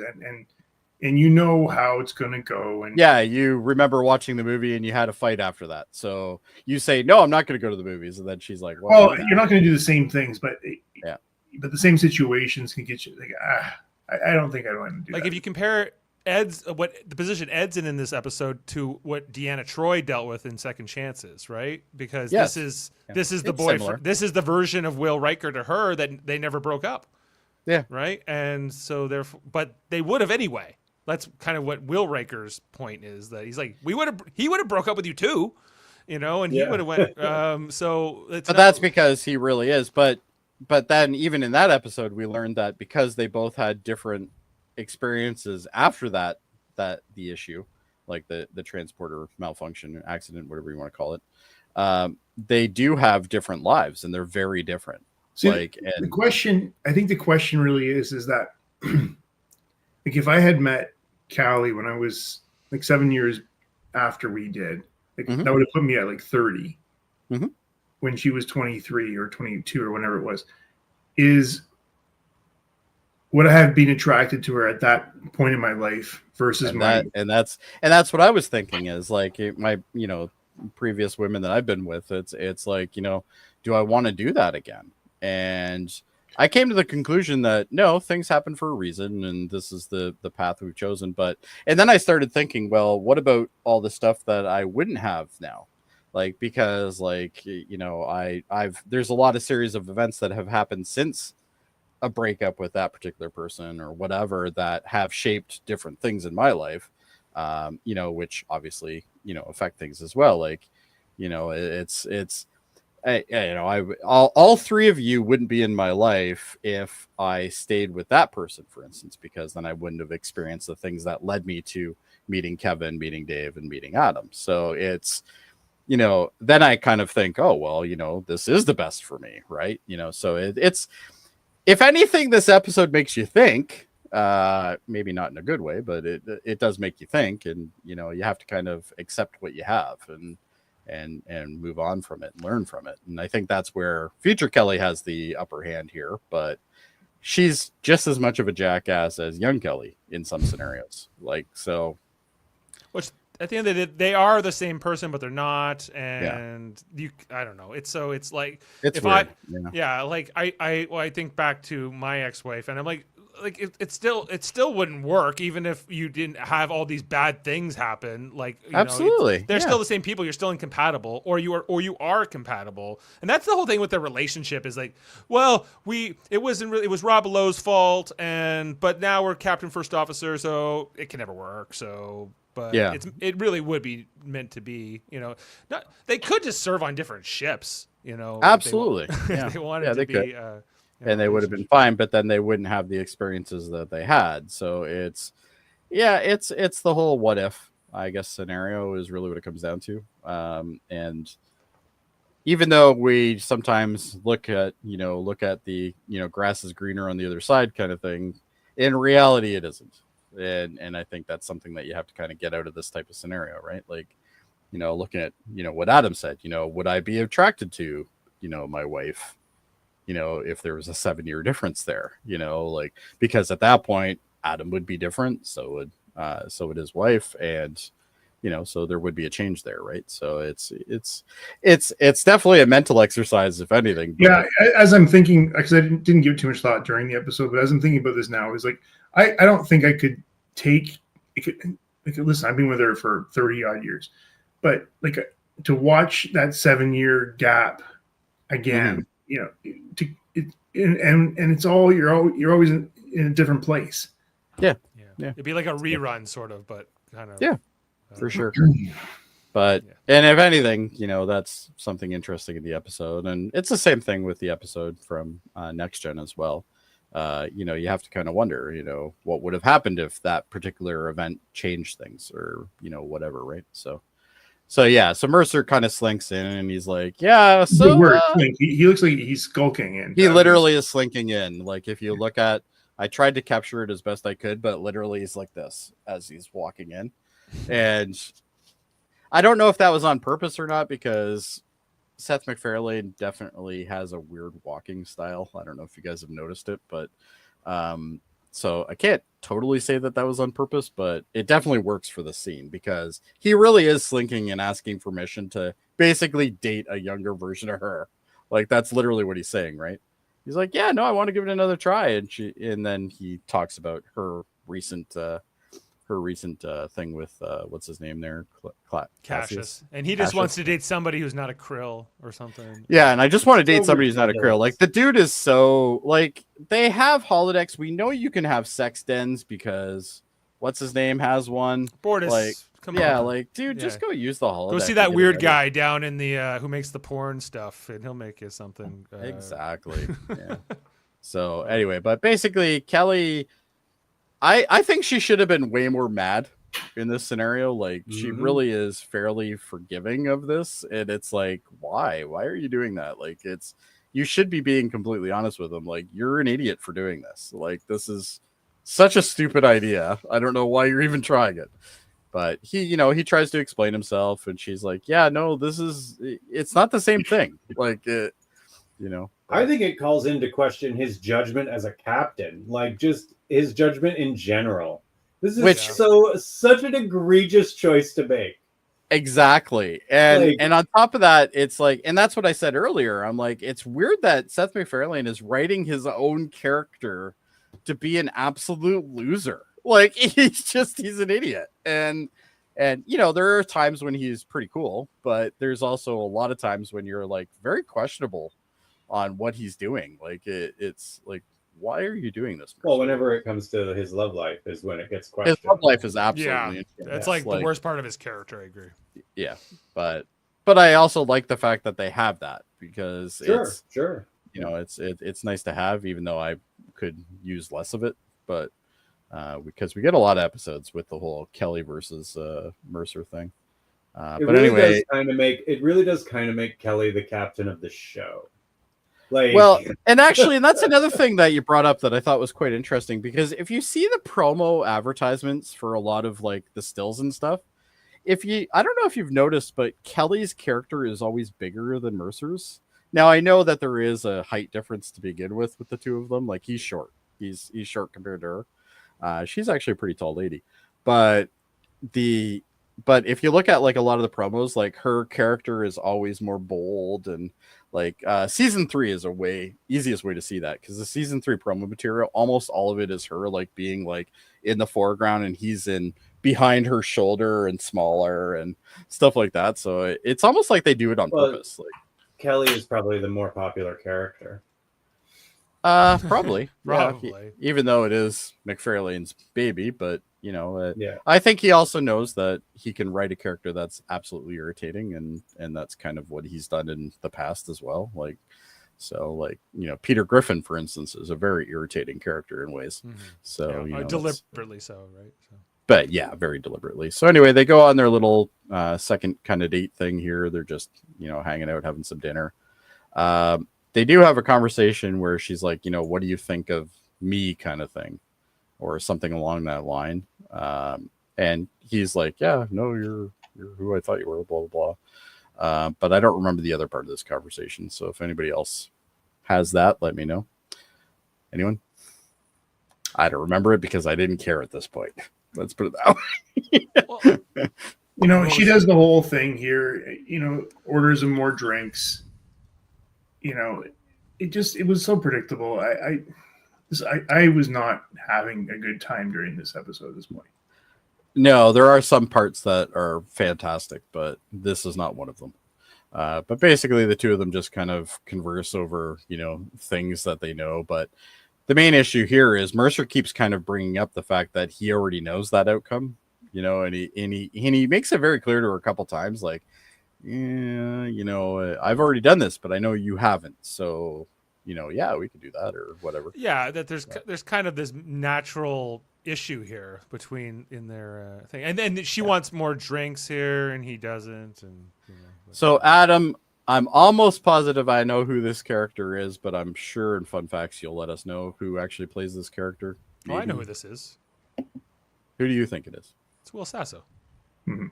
And you know how it's going to go. And yeah, you remember watching the movie and you had a fight after that. So you say, no, I'm not going to go to the movies. And then she's like, well, you're not going to do the same things, but but the same situations can get you like, I don't think I want to do that. Like if you compare the position Ed's in this episode to what Deanna Troi dealt with in Second Chances, right? Because this is the boyfriend. This is the version of Will Riker to her that they never broke up. Yeah. Right. And so therefore, but they would have anyway. That's kind of what Will Riker's point is, that he's like, he would have broke up with you too, and he would have went. So that's because he really is. But then even in that episode, we learned that because they both had different experiences after that the issue, like the transporter malfunction, accident, whatever you want to call it, they do have different lives and they're very different. So the question really is that like if I had met Callie when I was like 7 years after we did, that would have put me at like 30 when she was 23 or 22 or whenever it was. Would I have been attracted to her at that point in my life versus that's what I was thinking is like my previous women that I've been with, it's like, do I want to do that again? And I came to the conclusion that no, things happen for a reason, and this is the path we've chosen. And then I started thinking, well, what about all the stuff that I wouldn't have now? Like, because there's a lot of series of events that have happened since a breakup with that particular person or whatever that have shaped different things in my life, which obviously, affect things as well. Like, all three of you wouldn't be in my life if I stayed with that person, for instance, because then I wouldn't have experienced the things that led me to meeting Kevin, meeting Dave, and meeting Adam. So then I kind of think, oh, well, this is the best for me. Right. So it's, if anything, this episode makes you think, maybe not in a good way, but it does make you think, and, you have to kind of accept what you have and move on from it and learn from it. And I think that's where future Kelly has the upper hand here, but she's just as much of a jackass as young Kelly in some scenarios. So. Which at the end of the day, they are the same person, but they're not. And I don't know. It's like, it's if weird. I think back to my ex-wife, and I'm like it still wouldn't work even if you didn't have all these bad things happen. Absolutely, they're still the same people. You're still incompatible, or you are compatible, and that's the whole thing with their relationship. Is like, well, it was Rob Lowe's fault, but now we're captain first officer, so it can never work. So. But it really would be meant to be, they could just serve on different ships, Absolutely. If they wanted to be, and they would have been fine, but then they wouldn't have the experiences that they had. So it's the whole what if, I guess, scenario is really what it comes down to. And even though we sometimes look at the, grass is greener on the other side kind of thing, in reality, it isn't. And I think that's something that you have to kind of get out of this type of scenario, right? Like, looking at, what Adam said, would I be attracted to, my wife, if there was a 7-year difference there, because at that point, Adam would be different. So would his wife. And, so there would be a change there. Right. So it's definitely a mental exercise, if anything. But... Yeah. As I'm thinking, because I didn't give too much thought during the episode, but as I'm thinking about this now, it's like, I don't think I could listen, I've been with her for 30 odd years, but to watch that 7-year gap again, and it's all, you're always in a different place. Yeah. It'd be like a rerun sort of, but kind of. Yeah, for sure. But, and if anything, that's something interesting in the episode. And it's the same thing with the episode from Next Gen as well. You have to kind of wonder, what would have happened if that particular event changed things or, whatever. Right. So Mercer kind of slinks in and he's like, so he looks like he's skulking in. He literally is slinking in. Like, if you look at, I tried to capture it as best I could, but literally he's like this as he's walking in. And I don't know if that was on purpose or not, because Seth MacFarlane definitely has a weird walking style. I don't know if you guys have noticed it, but so I can't totally say that was on purpose, but it definitely works for the scene because he really is slinking and asking permission to basically date a younger version of her. Like, that's literally what he's saying, right? He's like, yeah, no, I want to give it another try. And then he talks about her recent thing with what's his name there, Cassius, and he just wants to date somebody who's not a krill or something. Yeah, and I just want to date somebody who's not a krill. Like, the dude is so, like, they have holodecks. We know you can have sex dens because what's his name has one. Bortus, like, come on, like, dude, just go use the holodeck. Go see that weird guy down in the who makes the porn stuff, and he'll make you something. Exactly. Yeah. So anyway, but basically, Kelly. I think she should have been way more mad in this scenario. Like, she really is fairly forgiving of this. And it's like, why are you doing that? Like, you should be being completely honest with him. Like, you're an idiot for doing this. Like, this is such a stupid idea. I don't know why you're even trying it. But he tries to explain himself, and she's like, yeah, no, it's not the same thing. Like, I think it calls into question his judgment as a captain, like just his judgment in general. This is such an egregious choice to make. Exactly. And on top of that, it's like, and that's what I said earlier. I'm like, it's weird that Seth MacFarlane is writing his own character to be an absolute loser. Like, he's an idiot. And there are times when he's pretty cool, but there's also a lot of times when you're like very questionable on what he's doing. Like, it's like, why are you doing this? Well, whenever it comes to his love life is when it gets questioned. His love life is absolutely that's like the worst part of his character. I agree. Yeah, but I also like the fact that they have that, because it's nice to have, even though I could use less of it, but because we get a lot of episodes with the whole Kelly versus Mercer thing. But anyway, it really does kind of make Kelly the captain of the show. Like, well, and that's another thing that you brought up that I thought was quite interesting, because if you see the promo advertisements for a lot of like the stills and stuff, I don't know if you've noticed, but Kelly's character is always bigger than Mercer's. Now I know that there is a height difference to begin with the two of them. Like he's short. He's short compared to her. She's actually a pretty tall lady. But if you look at like a lot of the promos, like her character is always more bold, and like season 3 is easiest way to see that, because the season 3 promo material, almost all of it is her like being like in the foreground and he's in behind her shoulder and smaller and stuff like that. So it's almost like they do it on purpose. Like Kelly is probably the more popular character. Probably. Probably. Yeah, even though it is McFarlane's baby, but you know, yeah. I think he also knows that he can write a character that's absolutely irritating, and that's kind of what he's done in the past as well. Like, so like, you know, Peter Griffin, for instance, is a very irritating character in ways. Mm-hmm. So you know, deliberately so, right? So. But yeah, very deliberately. So anyway, they go on their little second kind of date thing here. They're just, you know, hanging out, having some dinner. They do have a conversation where she's like, you know, what do you think of me, kind of thing, or something along that line. And he's like, yeah, no, you're who I thought you were, blah, blah, blah. But I don't remember the other part of this conversation. So if anybody else has that, let me know. Anyone? I don't remember it because I didn't care at this point. Let's put it that way. You know, she does the whole thing here, you know, orders him more drinks. You know, it was so predictable. I was not having a good time during this episode at this point. No, there are some parts that are fantastic, but this is not one of them. But basically the two of them just kind of converse over, you know, things that they know. But the main issue here is Mercer keeps kind of bringing up the fact that he already knows that outcome, you know, and he makes it very clear to her a couple times, like, yeah, you know, I've already done this, but I know you haven't. So, you know, yeah, we could do that or whatever. Yeah, that there's kind of this natural issue here in their thing, and then she wants more drinks here, and he doesn't, and you know. So Adam, I'm almost positive I know who this character is, but I'm sure in Fun Facts you'll let us know who actually plays this character. Oh, I know who this is. Who do you think it is? It's Will Sasso. Mm-hmm.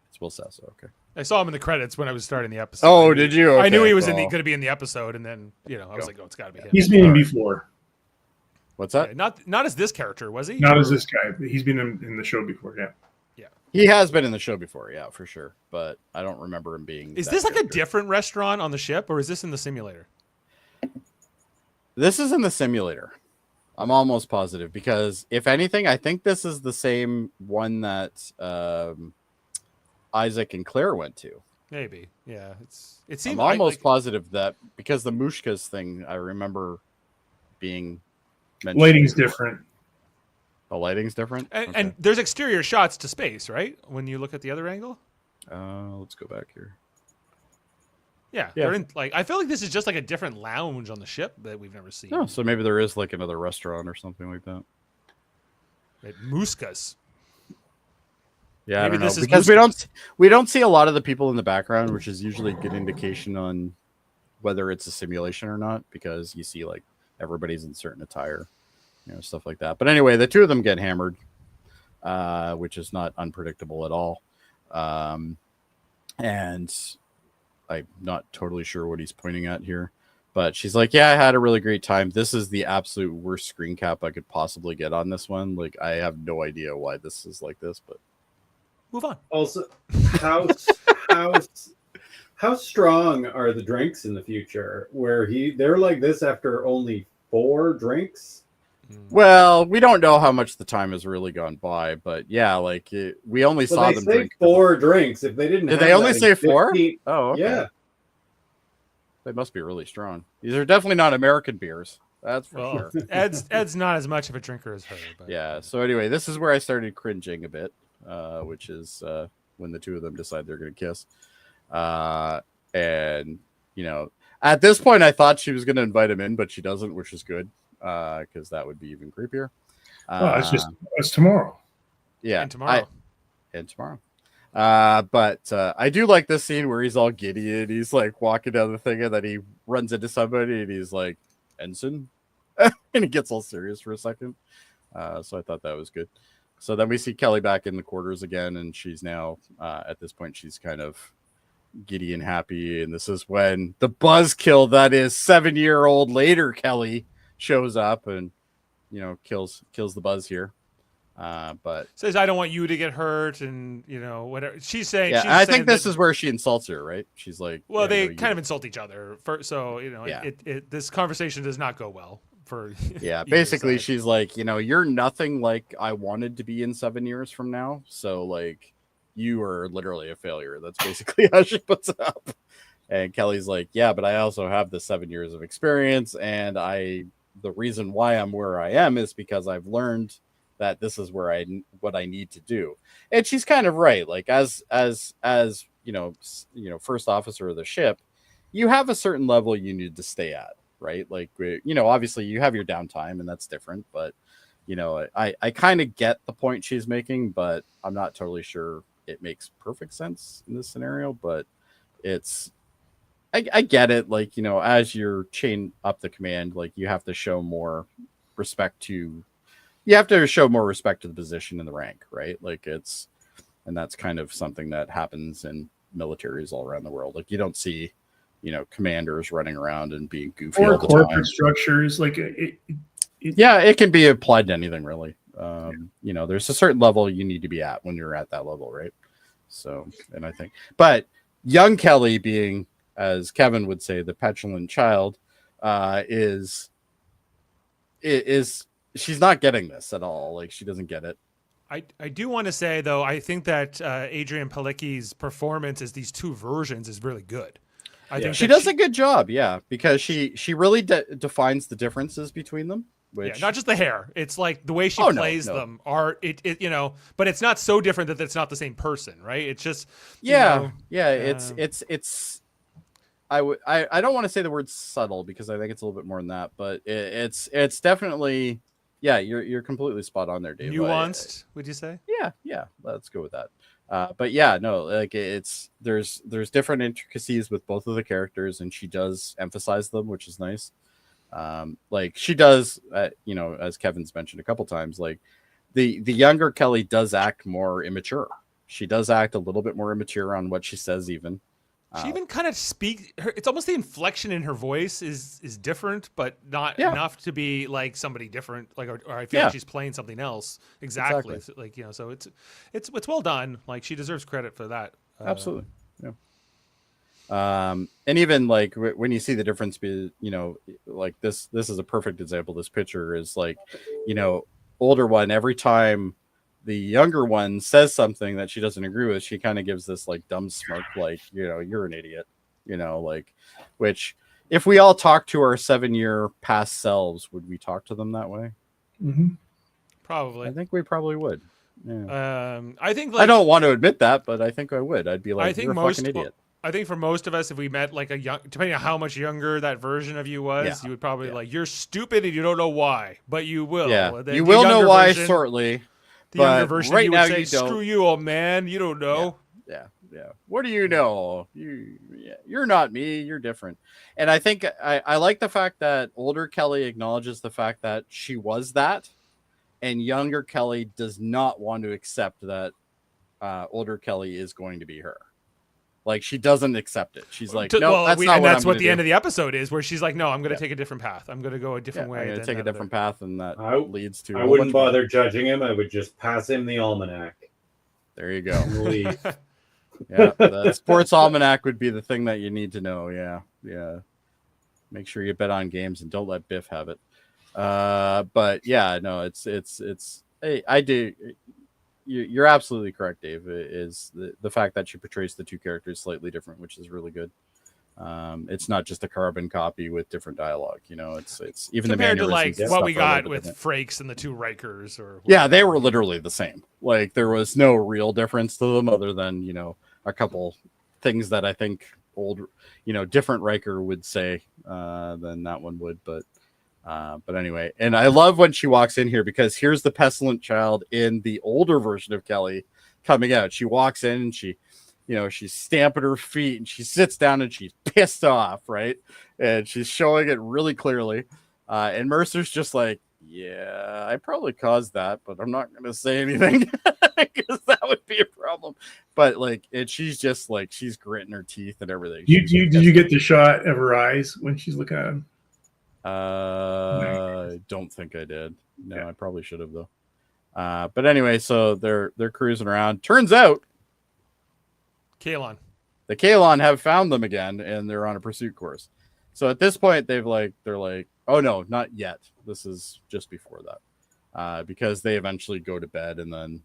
It's Will Sasso. Okay. I saw him in the credits when I was starting the episode. Oh, did you? Okay. I knew he was going to be in the episode, and then I was like, oh, it's got to be him. He's been in before. What's that? Okay, not as this character, was he? Not as this guy. But he's been in the show before. Yeah. Yeah. He has been in the show before, yeah, for sure. But I don't remember him being. Is this like a different restaurant on the ship, or is this in the simulator? This is in the simulator. I'm almost positive, because if anything, I think this is the same one that Isaac and Claire went to. Maybe, yeah. It seems. I'm almost positive that, because the Mushkas thing, I remember being mentioned. Lighting's different. The lighting's different, and there's exterior shots to space, right? When you look at the other angle. Let's go back here. Yeah. They're in, like, I feel like this is just like a different lounge on the ship that we've never seen. Oh, so maybe there is like another restaurant or something like that. Right, Muskas. Yeah, maybe I don't know, this is because Muskas. we don't see a lot of the people in the background, which is usually a good indication on whether it's a simulation or not, because you see like everybody's in certain attire, you know, stuff like that. But anyway, the two of them get hammered, which is not unpredictable at all. And I'm not totally sure what he's pointing at here, but she's like, yeah, I had a really great time. This is the absolute worst screen cap I could possibly get on this one. Like, I have no idea why this is like this, but move on. Also, how strong are the drinks in the future where they're like this after only 4 drinks? Well, we don't know how much the time has really gone by, but yeah, like we only saw them drink 4 drinks. If they didn't, did they only say 4? Oh, okay. Yeah, they must be really strong. These are definitely not American beers. That's for sure. Ed's not as much of a drinker as her. But. Yeah. So anyway, this is where I started cringing a bit, which is when the two of them decide they're going to kiss, and you know, at this point, I thought she was going to invite him in, but she doesn't, which is good. Because that would be even creepier. It's tomorrow. Yeah, and tomorrow. But I do like this scene where he's all giddy and he's like walking down the thing and then he runs into somebody and he's like, Ensign? And he gets all serious for a second. So I thought that was good. So then we see Kelly back in the quarters again, and she's now, at this point, she's kind of giddy and happy. And this is when the buzzkill that is 7-year-old later Kelly shows up and, kills the buzz here. But says, I don't want you to get hurt, and whatever she's saying. Yeah, she's I saying think this is where she insults her, right? She's like, well, they kind of insult each other. Yeah. This conversation does not go well for. Yeah, basically, she's like, you're nothing like I wanted to be in 7 years from now. So, like, you are literally a failure. That's basically how she puts it up. And Kelly's like, yeah, but I also have the 7 years of experience, and the reason why I'm where I am is because I've learned that this is where what I need to do. And she's kind of right. Like as first officer of the ship, you have a certain level you need to stay at, right? Like, obviously you have your downtime and that's different, but I kind of get the point she's making, but I'm not totally sure it makes perfect sense in this scenario, but I get it. Like, as you're chain up the command, like you have to show more respect to the position in the rank, right? Like and that's kind of something that happens in militaries all around the world. Like you don't see, commanders running around and being goofy or all the corporate time. structures. Like it can be applied to anything really. There's a certain level you need to be at when you're at that level, right? So, and I think, but young Kelly being, as Kevin would say, the petulant child, is she's not getting this at all. Like she doesn't get it. I do want to say though, I think that Adrian Palicki's performance as these two versions is really good. I think she does a good job, because she really defines the differences between them. Which not just the hair; it's like the way she plays them. But it's not so different that it's not the same person, right? It's just it's. I don't want to say the word subtle because I think it's a little bit more than that, but it's definitely. Yeah, you're completely spot on there, Dave. Nuanced, would you say? Yeah, let's go with that. But yeah, no, like there's different intricacies with both of the characters, and she does emphasize them, which is nice. Like she does, as Kevin's mentioned a couple times, like the younger Kelly does act more immature. She does act a little bit more immature on what she says, even. She even kind of it's almost the inflection in her voice is different, but not enough to be like somebody different. Like, or I feel like she's playing something else. Exactly. Like, so it's well done. Like she deserves credit for that. Absolutely. Yeah. And even like when you see the difference, like this is a perfect example. This picture is like, older one, every time the younger one says something that she doesn't agree with, she kind of gives this like dumb smirk, like, you're an idiot, like, which if we all talk to our 7-year past selves, would we talk to them that way? Mm-hmm. Probably. I think we probably would. Yeah. I think I don't want to admit that, but I think I would. I'd be like, you're a fucking idiot. I think for most of us, if we met like depending on how much younger that version of you was, you would probably like, you're stupid and you don't know why, but you will. Yeah. You will know why shortly. The younger version, right, you would say, "Screw you, old man! You don't know." Yeah. What do you know? You're not me. You're different. And I think I like the fact that older Kelly acknowledges the fact that she was that, and younger Kelly does not want to accept that older Kelly is going to be her. Like she doesn't accept it. She's like, no, that's not. And that's what the end of the episode is, where she's like, no, I'm going to take a different path. I'm going to go a different way. I'm going to take a different path, and that leads to. I wouldn't bother judging him. I would just pass him the almanac. There you go. Yeah, the sports almanac would be the thing that you need to know. Yeah. Make sure you bet on games and don't let Biff have it. But yeah, no, it's. Hey, I do. You're absolutely correct, Dave. Is the fact that she portrays the two characters slightly different, which is really good. It's not just a carbon copy with different dialogue. It's even compared the to like what we got with Frakes and the two Rikers, or whatever. They were literally the same. Like there was no real difference to them, other than a couple things that I think different Riker would say than that one would, but anyway, and I love when she walks in here, because here's the pestilent child in the older version of Kelly coming out. She walks in and she's stamping her feet and she sits down and she's pissed off, right? And she's showing it really clearly. And Mercer's just like, yeah, I probably caused that, but I'm not going to say anything because that would be a problem. But like, and she's just like, she's gritting her teeth and everything. Did you get the shot of her eyes when she's looking at him? I don't think I did. No, yeah. I probably should have though. But anyway, so they're cruising around. Turns out the Kaylon have found them again, and they're on a pursuit course. So at this point, they're like, oh no, not yet. This is just before that, because they eventually go to bed, and then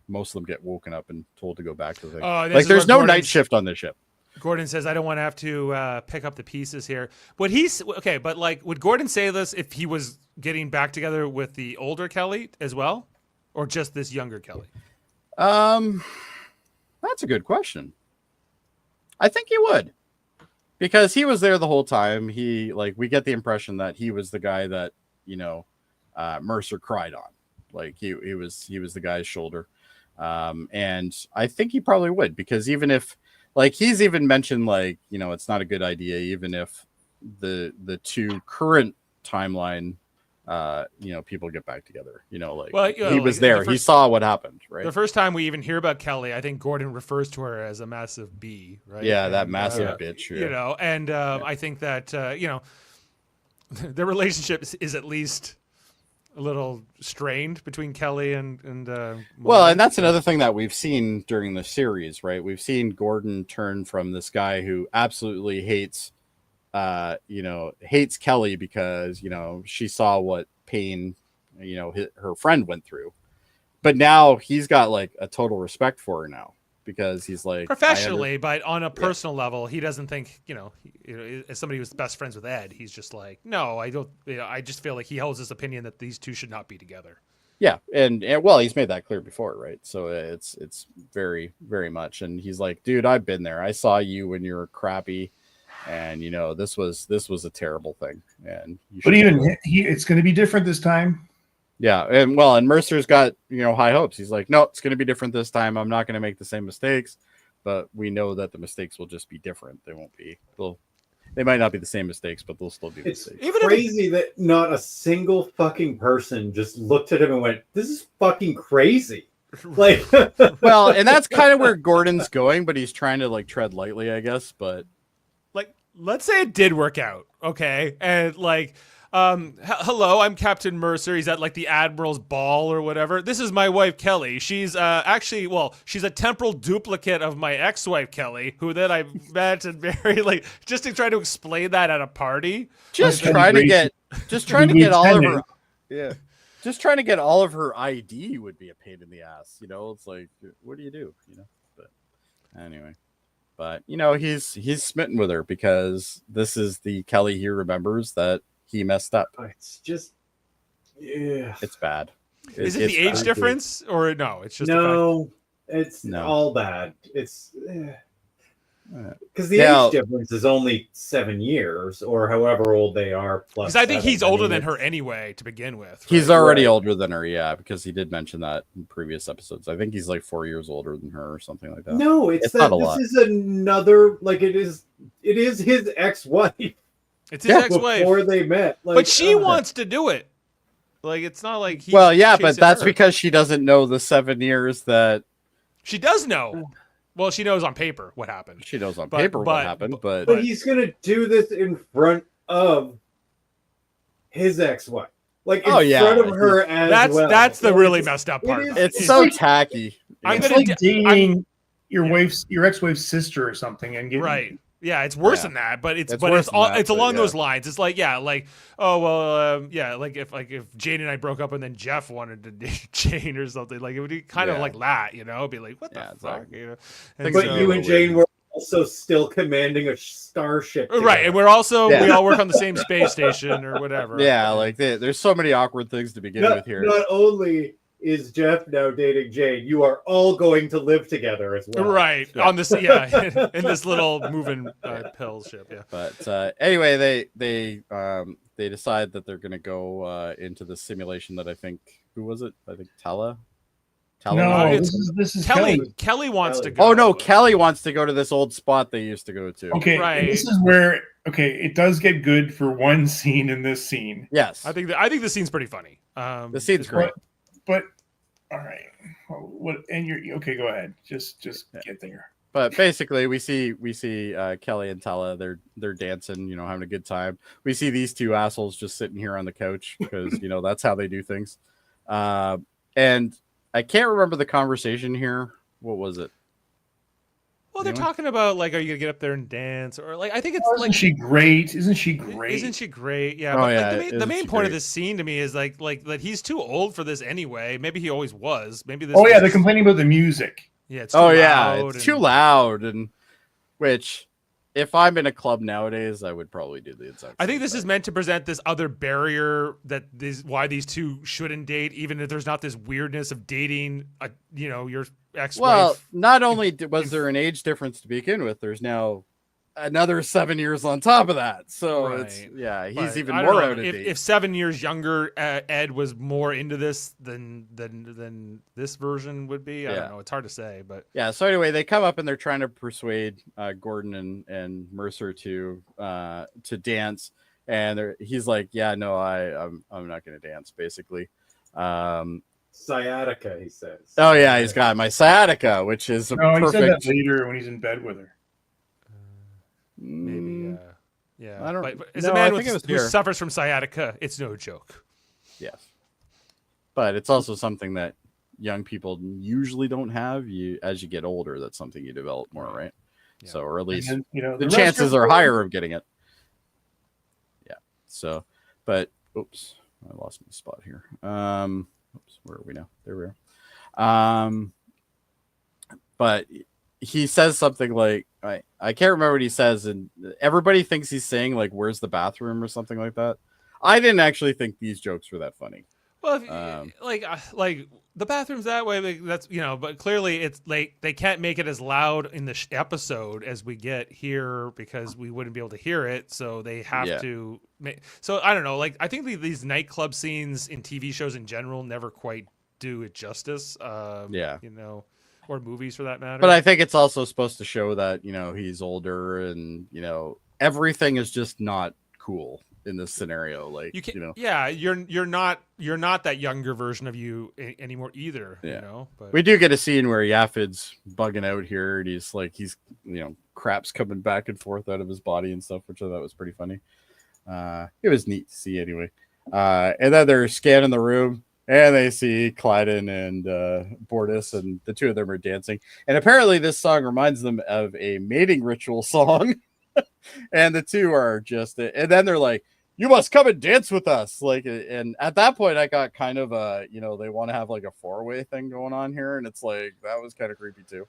most of them get woken up and told to go back to the thing. Like there's no night shift on this ship. Gordon says, I don't want to have to pick up the pieces here. But would Gordon say this if he was getting back together with the older Kelly as well, or just this younger Kelly? That's a good question. I think he would, because he was there the whole time. We get the impression that he was the guy that, Mercer cried on. Like he was the guy's shoulder. And I think he probably would, because even if, like, he's even mentioned, like, it's not a good idea, even if the two current timeline, people get back together, he was there. He saw what happened, right? The first time we even hear about Kelly, I think Gordon refers to her as a massive B, right? Yeah, and that massive bitch. Yeah. I think that, their relationship is at least a little strained between Kelly and and that's another thing that we've seen during the series, right? We've seen Gordon turn from this guy who absolutely hates Kelly because she saw what pain her friend went through, but now he's got like a total respect for her now, because he's like, professionally, but on a personal level, he doesn't think, as somebody who's best friends with Ed, he's just like, no, I don't. I just feel like he holds this opinion that these two should not be together. Yeah, and well, he's made that clear before, right? So it's very, very much, and he's like, dude, I've been there. I saw you when you were crappy, and this was a terrible thing. And it's going to be different this time. Yeah, and Mercer's got high hopes. He's like, no, it's going to be different this time. I'm not going to make the same mistakes, but we know that the mistakes will just be different. They won't be. They might not be the same mistakes, but they'll still be mistakes. It's crazy that not a single fucking person just looked at him and went, "This is fucking crazy." Like, well, and that's kind of where Gordon's going, but he's trying to like tread lightly, I guess. But like, let's say it did work out, okay, and like. Hello, I'm Captain Mercer. He's at like the Admiral's ball or whatever. This is my wife, Kelly. She's she's a temporal duplicate of my ex-wife, Kelly, who then I met and married, just to try to explain that at a party. Just trying to get all of her ID would be a pain in the ass. It's like, what do you do? But anyway. But he's smitten with her because this is the Kelly he remembers that he messed up. It's just, yeah, it's bad. Is it the age difference or no? It's just all bad. It's because the age difference is only 7 years or however old they are. Plus, because I think he's older than her anyway to begin with. Right? He's already older than her, yeah, because he did mention that in previous episodes. I think he's like 4 years older than her or something like that. No, it's not a lot. This is another, like, it is his ex-wife. It's his ex-wife before they met, but she wants to do it. Like, it's not like he. Well, yeah, but that's because she doesn't know the 7 years that she does know. Well, she knows on paper what happened. She knows on paper what happened, but he's gonna do this in front of his ex-wife, like in front of her as well. That's the really messed up part. It's so tacky. It's like dating your ex-wife's sister or something, and getting right. Yeah, it's worse than that, but it's along those lines. It's like, like if Jane and I broke up and then Jeff wanted to date Jane or something, like it would be kind of like that, It'd be like, what the fuck, But you and Jane were also still commanding a starship together. Right, and we're also we all work on the same space station or whatever. Yeah, like there's so many awkward things to begin with here. Not only is Jeff now dating Jane, you are all going to live together as well. Right. On this, in this little moving pill ship. Yeah. But anyway, they decide that they're going to go into the simulation that I think, who was it? I think Tella No, it's this is Kelly. Kelly. Kelly wants to Kelly. go. Oh no, Kelly wants to go to this old spot they used to go to. Okay, Right. this is where it does get good for one scene in this scene. Yes. I think the scene's pretty funny. The scene's it's great. But all right, what? And you're okay. Go ahead. Just get there. But basically, we see Kelly and Tala. They're dancing, having a good time. We see these two assholes just sitting here on the couch because that's how they do things. And I can't remember the conversation here. What was it? Well, they're talking about like, are you gonna get up there and dance, or like I think it's Isn't she great? Isn't she great? Isn't she great? Yeah. Oh, but yeah, like, the isn't main she point of great? this scene to me is like that he's too old for this anyway. Maybe he always was. Maybe this. Oh yeah, was- they're complaining about the music. Yeah. It's too Oh yeah, loud it's too and- loud, and which if I'm in a club nowadays, I would probably do the exact. I think same this thing. is meant to present this other barrier that why these two shouldn't date, even if there's not this weirdness of dating, your ex-wife. Well, not only was there an age difference to begin with, there's now another 7 years on top of that. So it's Right. he's But even I don't more know, out of date. If 7 years younger, Ed was more into this than this version would be. I Yeah. don't know. It's hard to say, but Yeah. So anyway, they come up and they're trying to persuade Gordon and Mercer to dance, and he's like, "Yeah, no, I'm not going to dance." Basically. Sciatica, he says. Oh yeah, he's got my sciatica, which is a No, he said that perfect. later when he's in bed with her. maybe. Yeah. I don't- But as no, a I man think it was who here. suffers from sciatica, it's no joke. Yes, but it's also something that young people usually don't have. As you get older, that's something you develop more, right? Yeah. So, or at least And then, the chances are higher of getting it. Yeah. So, but oops, I lost my spot here. Oops, where are we now? There we are. But he says something like, I can't remember what he says, and everybody thinks he's saying like, "Where's the bathroom?" or something like that. I didn't actually think these jokes were that funny. Well, like the bathroom's that way. Like, that's but clearly it's like they can't make it as loud in the episode as we get here because we wouldn't be able to hear it. So they have to make. So I don't know. Like I think these nightclub scenes in TV shows in general never quite do it justice. Or movies for that matter. But I think it's also supposed to show that he's older and everything is just not cool in this scenario. Like you can, yeah, you're not that younger version of you anymore either. Yeah. But we do get a scene where Yafid's bugging out here, and he's crap's coming back and forth out of his body and stuff, which I thought was pretty funny. It was neat to see anyway. And then they're scanning the room, and they see Clyden and Bortus, and the two of them are dancing. And apparently, this song reminds them of a mating ritual song. And the two are just, and then they're like, "You must come and dance with us." Like, and at that point, I got kind of they want to have like a 4-way thing going on here, and it's like that was kind of creepy too.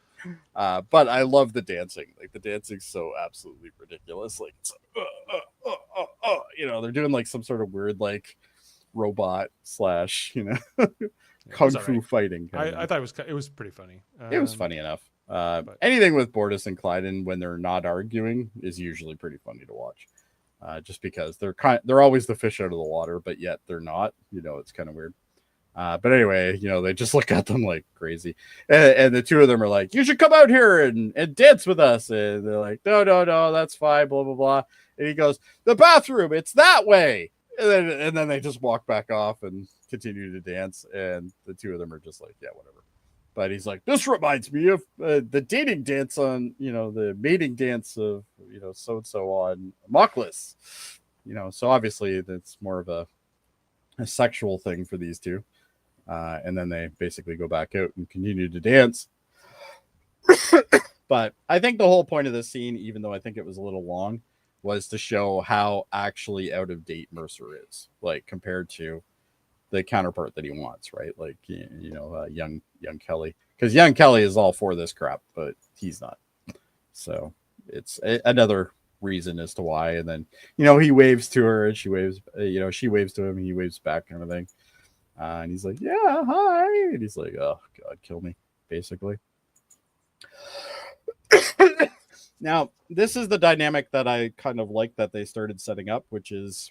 But I love the dancing. Like the dancing's so absolutely ridiculous. Like, it's they're doing like some sort of weird like robot / kung fu fighting. I thought it was pretty funny. It was funny enough. Anything with Bortus and Clyden when they're not arguing is usually pretty funny to watch. Just because they're always the fish out of the water, but yet they're not. It's kind of weird. But anyway, they just look at them like crazy, and the two of them are like, "You should come out here and dance with us." And they're like, "No, that's fine." Blah blah blah. And he goes, "The bathroom, it's that way." And then they just walk back off and continue to dance. And the two of them are just like, "Yeah, whatever." But he's like, "This reminds me of the dating dance on, the mating dance of, so and so on Moklis." So obviously that's more of a sexual thing for these two. And then they basically go back out and continue to dance. But I think the whole point of this scene, even though I think it was a little long, was to show how actually out of date Mercer is, like compared to the counterpart that he wants, right? Like, young Kelly, because young Kelly is all for this crap, but he's not. So it's another reason as to why. And then, he waves to her and she waves, she waves to him and he waves back, kind of thing. And he's like, "Yeah, hi." And he's like, "Oh God, kill me," basically. Now, this is the dynamic that I kind of like that they started setting up, which is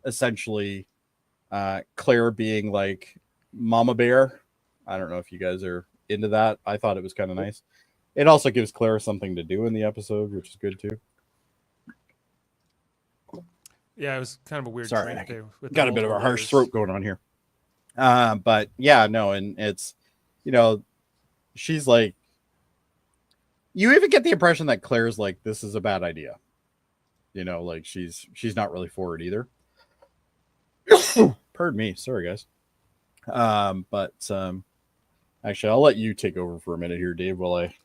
essentially Claire being like Mama Bear I don't know if you guys are into that. I thought it was kind of nice. It also gives Claire something to do in the episode, which is good too. Yeah, it was kind of a weird Sorry, drink there. With got the a bit of a multiple harsh layers. throat going on here. But yeah, no, and it's, you know, she's like, you even get the impression that Claire's like, this is a bad idea. You know, like she's not really for it either. Pardon me, sorry guys. But actually, I'll let you take over for a minute here, Dave, while I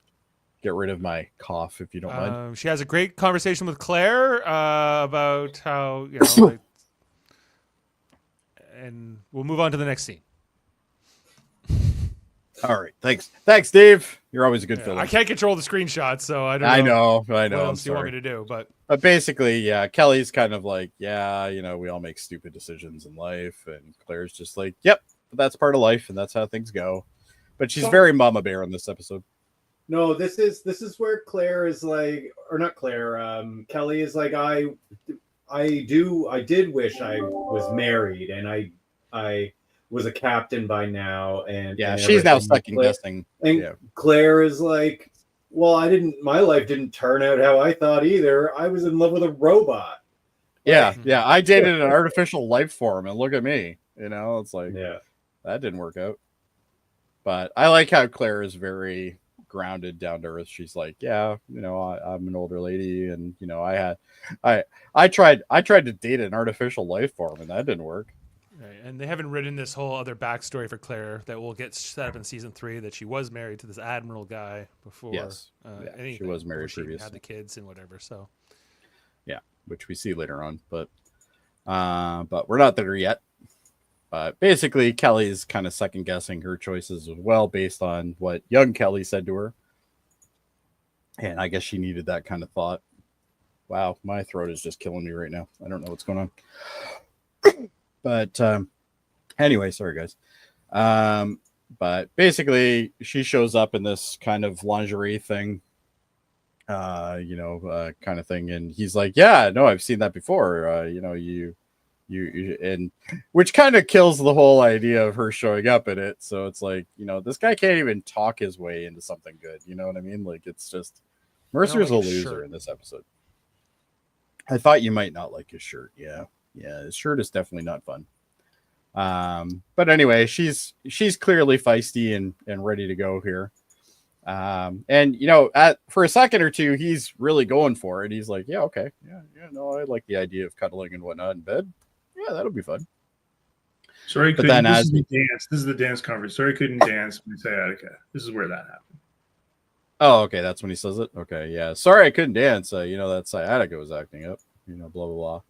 get rid of my cough, if you don't mind. She has a great conversation with Claire about how, you know, like, and we'll move on to the next scene. All right, thanks, Dave. You're always a good filler. I can't control the screenshots, so I don't know. I know. What else do you want me to do? But basically, yeah, Kelly's kind of like, yeah, you know, we all make stupid decisions in life, and Claire's just like, yep, that's part of life, and that's how things go. But she's very mama bear in this episode. No, this is where Claire is like, or not Claire. Kelly is like, I did wish I was married, and I was a captain by now, and she's now second guessing. And Claire is like, well, my life didn't turn out how I thought either. I was in love with a robot. Yeah, I dated an artificial life form, and look at me. You know, it's like, that didn't work out. But I like how Claire is very grounded, down to earth. She's like, yeah, you know, I'm an older lady, and you know, I tried to date an artificial life form, and that didn't work. Right. And they haven't written this whole other backstory for Claire that will get set up in season 3, that she was married to this admiral guy before. Yes, she was married previously. Had the kids and whatever. So, yeah, which we see later on, but we're not there yet. But basically, Kelly's kind of second guessing her choices as well, based on what young Kelly said to her. And I guess she needed that kind of thought. Wow, my throat is just killing me right now. I don't know what's going on. But anyway, sorry guys. But basically, she shows up in this kind of lingerie thing, kind of thing, and he's like, "Yeah, no, I've seen that before. You, and which kind of kills the whole idea of her showing up in it. So it's like, you know, this guy can't even talk his way into something good. You know what I mean? Like, it's just Mercer's a loser in this episode. I thought you might not like his shirt. Yeah, his shirt is definitely not fun. But anyway, she's clearly feisty and ready to go here. And you know, for a second or two, he's really going for it. He's like, yeah, okay, yeah, no, I like the idea of cuddling and whatnot in bed. Yeah, that'll be fun. Sorry, but then this is the dance conference. Sorry, couldn't dance with sciatica. This is where that happened. Oh, okay, that's when he says it. Okay, yeah. Sorry, I couldn't dance. That sciatica was acting up. Blah blah blah.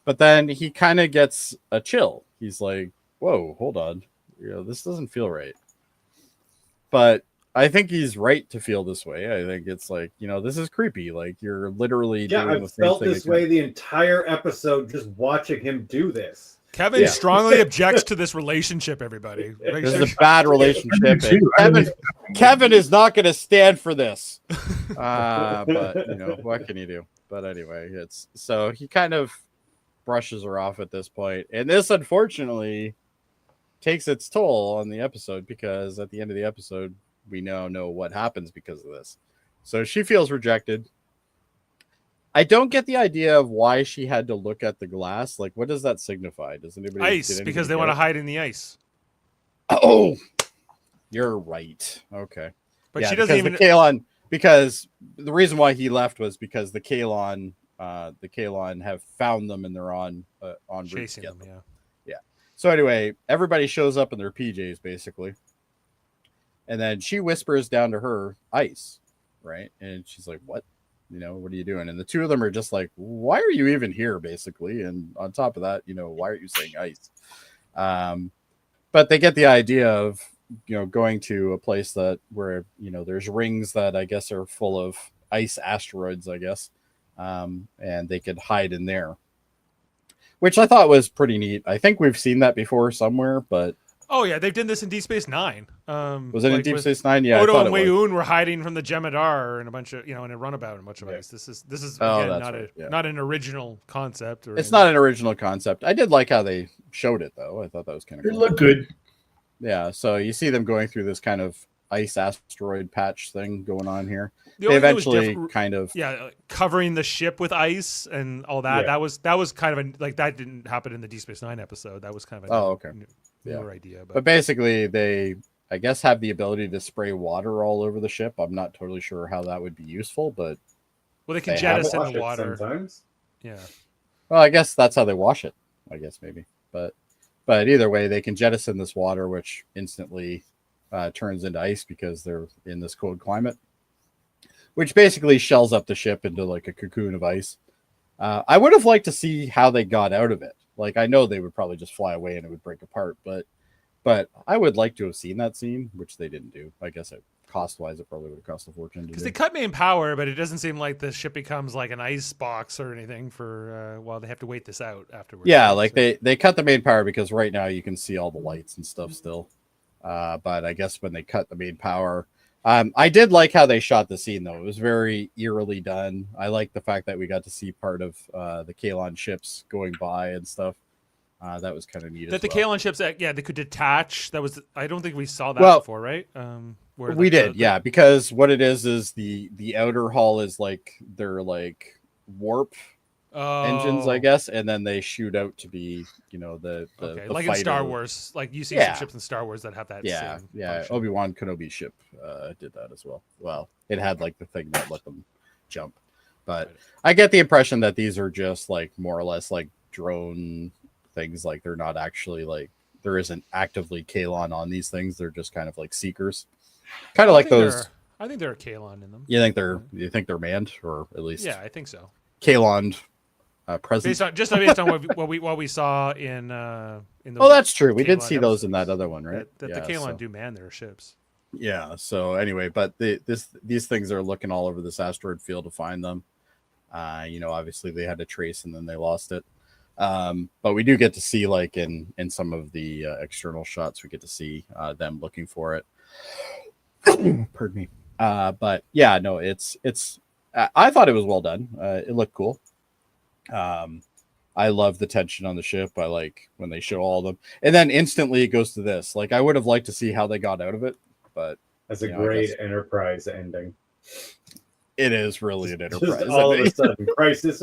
But then he kind of gets a chill. He's like, "Whoa, hold on. This doesn't feel right." But I think he's right to feel this way. I think it's like, this is creepy. Like, you're literally doing the same thing. I've felt this way the entire episode just watching him do this. Kevin strongly objects to this relationship, everybody. This is a bad relationship. Kevin is not going to stand for this. But, what can you do? But anyway, so he kind of brushes her off at this point. And this, unfortunately, takes its toll on the episode, because at the end of the episode, we now know what happens because of this. So she feels rejected. I don't get the idea of why she had to look at the glass. Like, what does that signify? Does anybody? Ice, because they want to hide in the ice. Oh, you're right. Okay, but she doesn't even. Because the reason why he left was because the Kalon have found them, and they're on chasing them. Yeah. So anyway, everybody shows up in their PJs basically. And then she whispers down to her, "Ice," right? And she's like, "What? What are you doing?" And the two of them are just like, "Why are you even here?" Basically. And on top of that, why are you saying ice? But they get the idea of, going to a place where there's rings that I guess are full of ice asteroids, I guess. And they could hide in there, which I thought was pretty neat. I think we've seen that before somewhere, but. Oh yeah, they've done this in Deep Space Nine. Was it in Deep Space Nine? Yeah, Odo and Weyoun were hiding from the Jemadar and a bunch of in a runabout and a bunch of ice. This is again, not an original concept. It's not an original concept. I did like how they showed it though. I thought that was kind of cool. It looked good. Yeah, so you see them going through this kind of ice asteroid patch thing going on here. The They only thing that was eventually kind of covering the ship with ice and all that. Yeah. That was kind of like that didn't happen in the Deep Space Nine episode. That was kind of a newer idea. But basically, they, I guess, have the ability to spray water all over the ship. I'm not totally sure how that would be useful, but well, they can they jettison Wash the it water. sometimes. Yeah. well, I guess that's how they wash it. I guess maybe, but either way, they can jettison this water, which instantly turns into ice because they're in this cold climate, which basically shells up the ship into like a cocoon of ice. I would have liked to see how they got out of it. Like, I know they would probably just fly away and it would break apart, but I would like to have seen that scene, which they didn't do. I guess cost-wise, it probably would have cost a fortune to do. Because they cut main power, but it doesn't seem like the ship becomes like an ice box or anything for while they have to wait this out afterwards. Yeah, like they cut the main power because right now you can see all the lights and stuff still. But I guess when they cut the main power, I did like how they shot the scene though. It was very eerily done. I like the fact that we got to see part of the Kalon ships going by and stuff. That was kind of neat. That the Kalon ships, they could detach. That was, I don't think we saw that before, right? Where we did, yeah, because what it is the outer hull is like they're like warp engines, I guess, and then they shoot out to be, the like fighter. in Star Wars, like you see some ships in Star Wars that have that. Yeah, same yeah. function. Obi-Wan Kenobi ship did that as well. Well, it had like the thing that let them jump, but I get the impression that these are just like more or less like drone things. Like they're not actually like there isn't actively Kalon on these things. They're just kind of like seekers, kind of like those. I think there are Kalon in them. You think they're manned, or at least I think so. Kalon presence. Based on what we saw in the. Oh, that's true. We Kalon did see those episodes, in that other one, right? That the Kalon do man their ships. Yeah. So anyway, but these things are looking all over this asteroid field to find them. Obviously they had a trace and then they lost it. But we do get to see, like in some of the external shots, we get to see them looking for it. Pardon me. But yeah, no, it's. I thought it was well done. It looked cool. I love the tension on the ship. I like when they show all of them, and then instantly it goes to this. Like I would have liked to see how they got out of it, but that's a great Enterprise ending. It is really an Enterprise. Just all of a sudden, crisis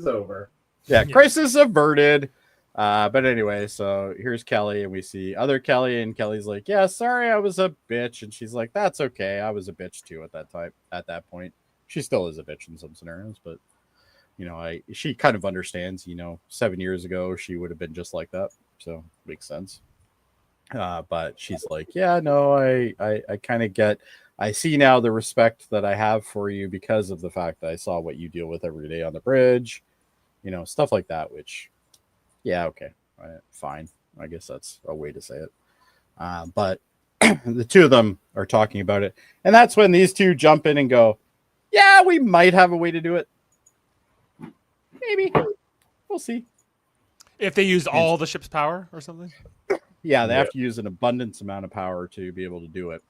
over. Yeah, crisis averted. But anyway, so here's Kelly, and we see other Kelly, and Kelly's like, "Yeah, sorry, I was a bitch," and she's like, "That's okay, I was a bitch too at that time. At that point, she still is a bitch in some scenarios, but she kind of understands. 7 years ago, she would have been just like that, so makes sense. But she's like, "Yeah, no, I kind of get. I see now the respect that I have for you because of the fact that I saw what you deal with every day on the bridge." Stuff like that, which, yeah, okay, fine. I guess that's a way to say it. But the two of them are talking about it. And that's when these two jump in and go, yeah, we might have a way to do it. Maybe. We'll see. If they used all the ship's power or something? Yeah, they have to use an abundance amount of power to be able to do it.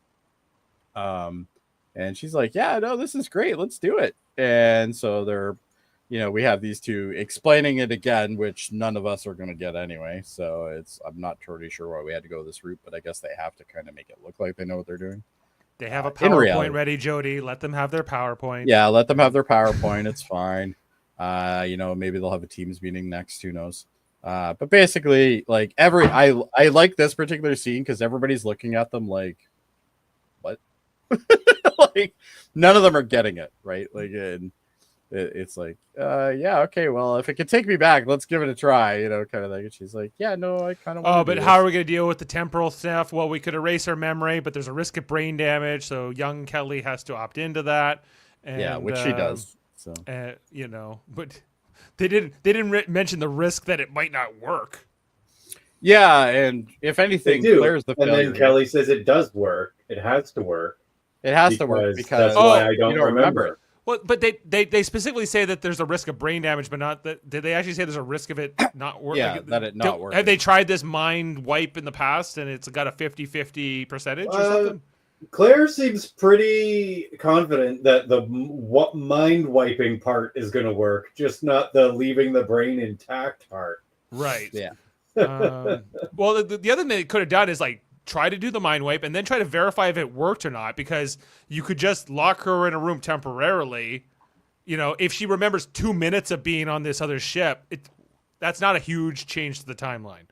And she's like, yeah, no, this is great. Let's do it. And so they're, we have these two explaining it again, which none of us are going to get anyway. So I'm not totally sure why we had to go this route, but I guess they have to kind of make it look like they know what they're doing. They have a PowerPoint ready, Jody. Let them have their PowerPoint. Yeah, let them have their PowerPoint. It's fine. Maybe they'll have a Teams meeting next. Who knows? But basically, like I like this particular scene because everybody's looking at them like, what? Like none of them are getting it, right? Like it's like, yeah, okay, well, if it could take me back, let's give it a try, kind of thing. And she's like, yeah, no, I kind of. Oh, but how are we going to deal with the temporal stuff? Well, we could erase her memory, but there's a risk of brain damage, so young Kelly has to opt into that. And, yeah, which she does. So but they didn't mention the risk that it might not work. Yeah, and if anything, Claire's the failure. And then Kelly says it does work. It has to work. It has to work because that's why I don't remember it. Well, but they specifically say that there's a risk of brain damage, but not that. Did they actually say there's a risk of it not working? Yeah, that it not working. Have they tried this mind wipe in the past, and it's got a 50-50 percentage or something? Claire seems pretty confident that the mind wiping part is going to work, just not the leaving the brain intact part. Right. Yeah. Well, the other thing they could have done is like try to do the mind wipe and then try to verify if it worked or not, because you could just lock her in a room temporarily. You know, if she remembers 2 minutes of being on this other ship, that's not a huge change to the timeline,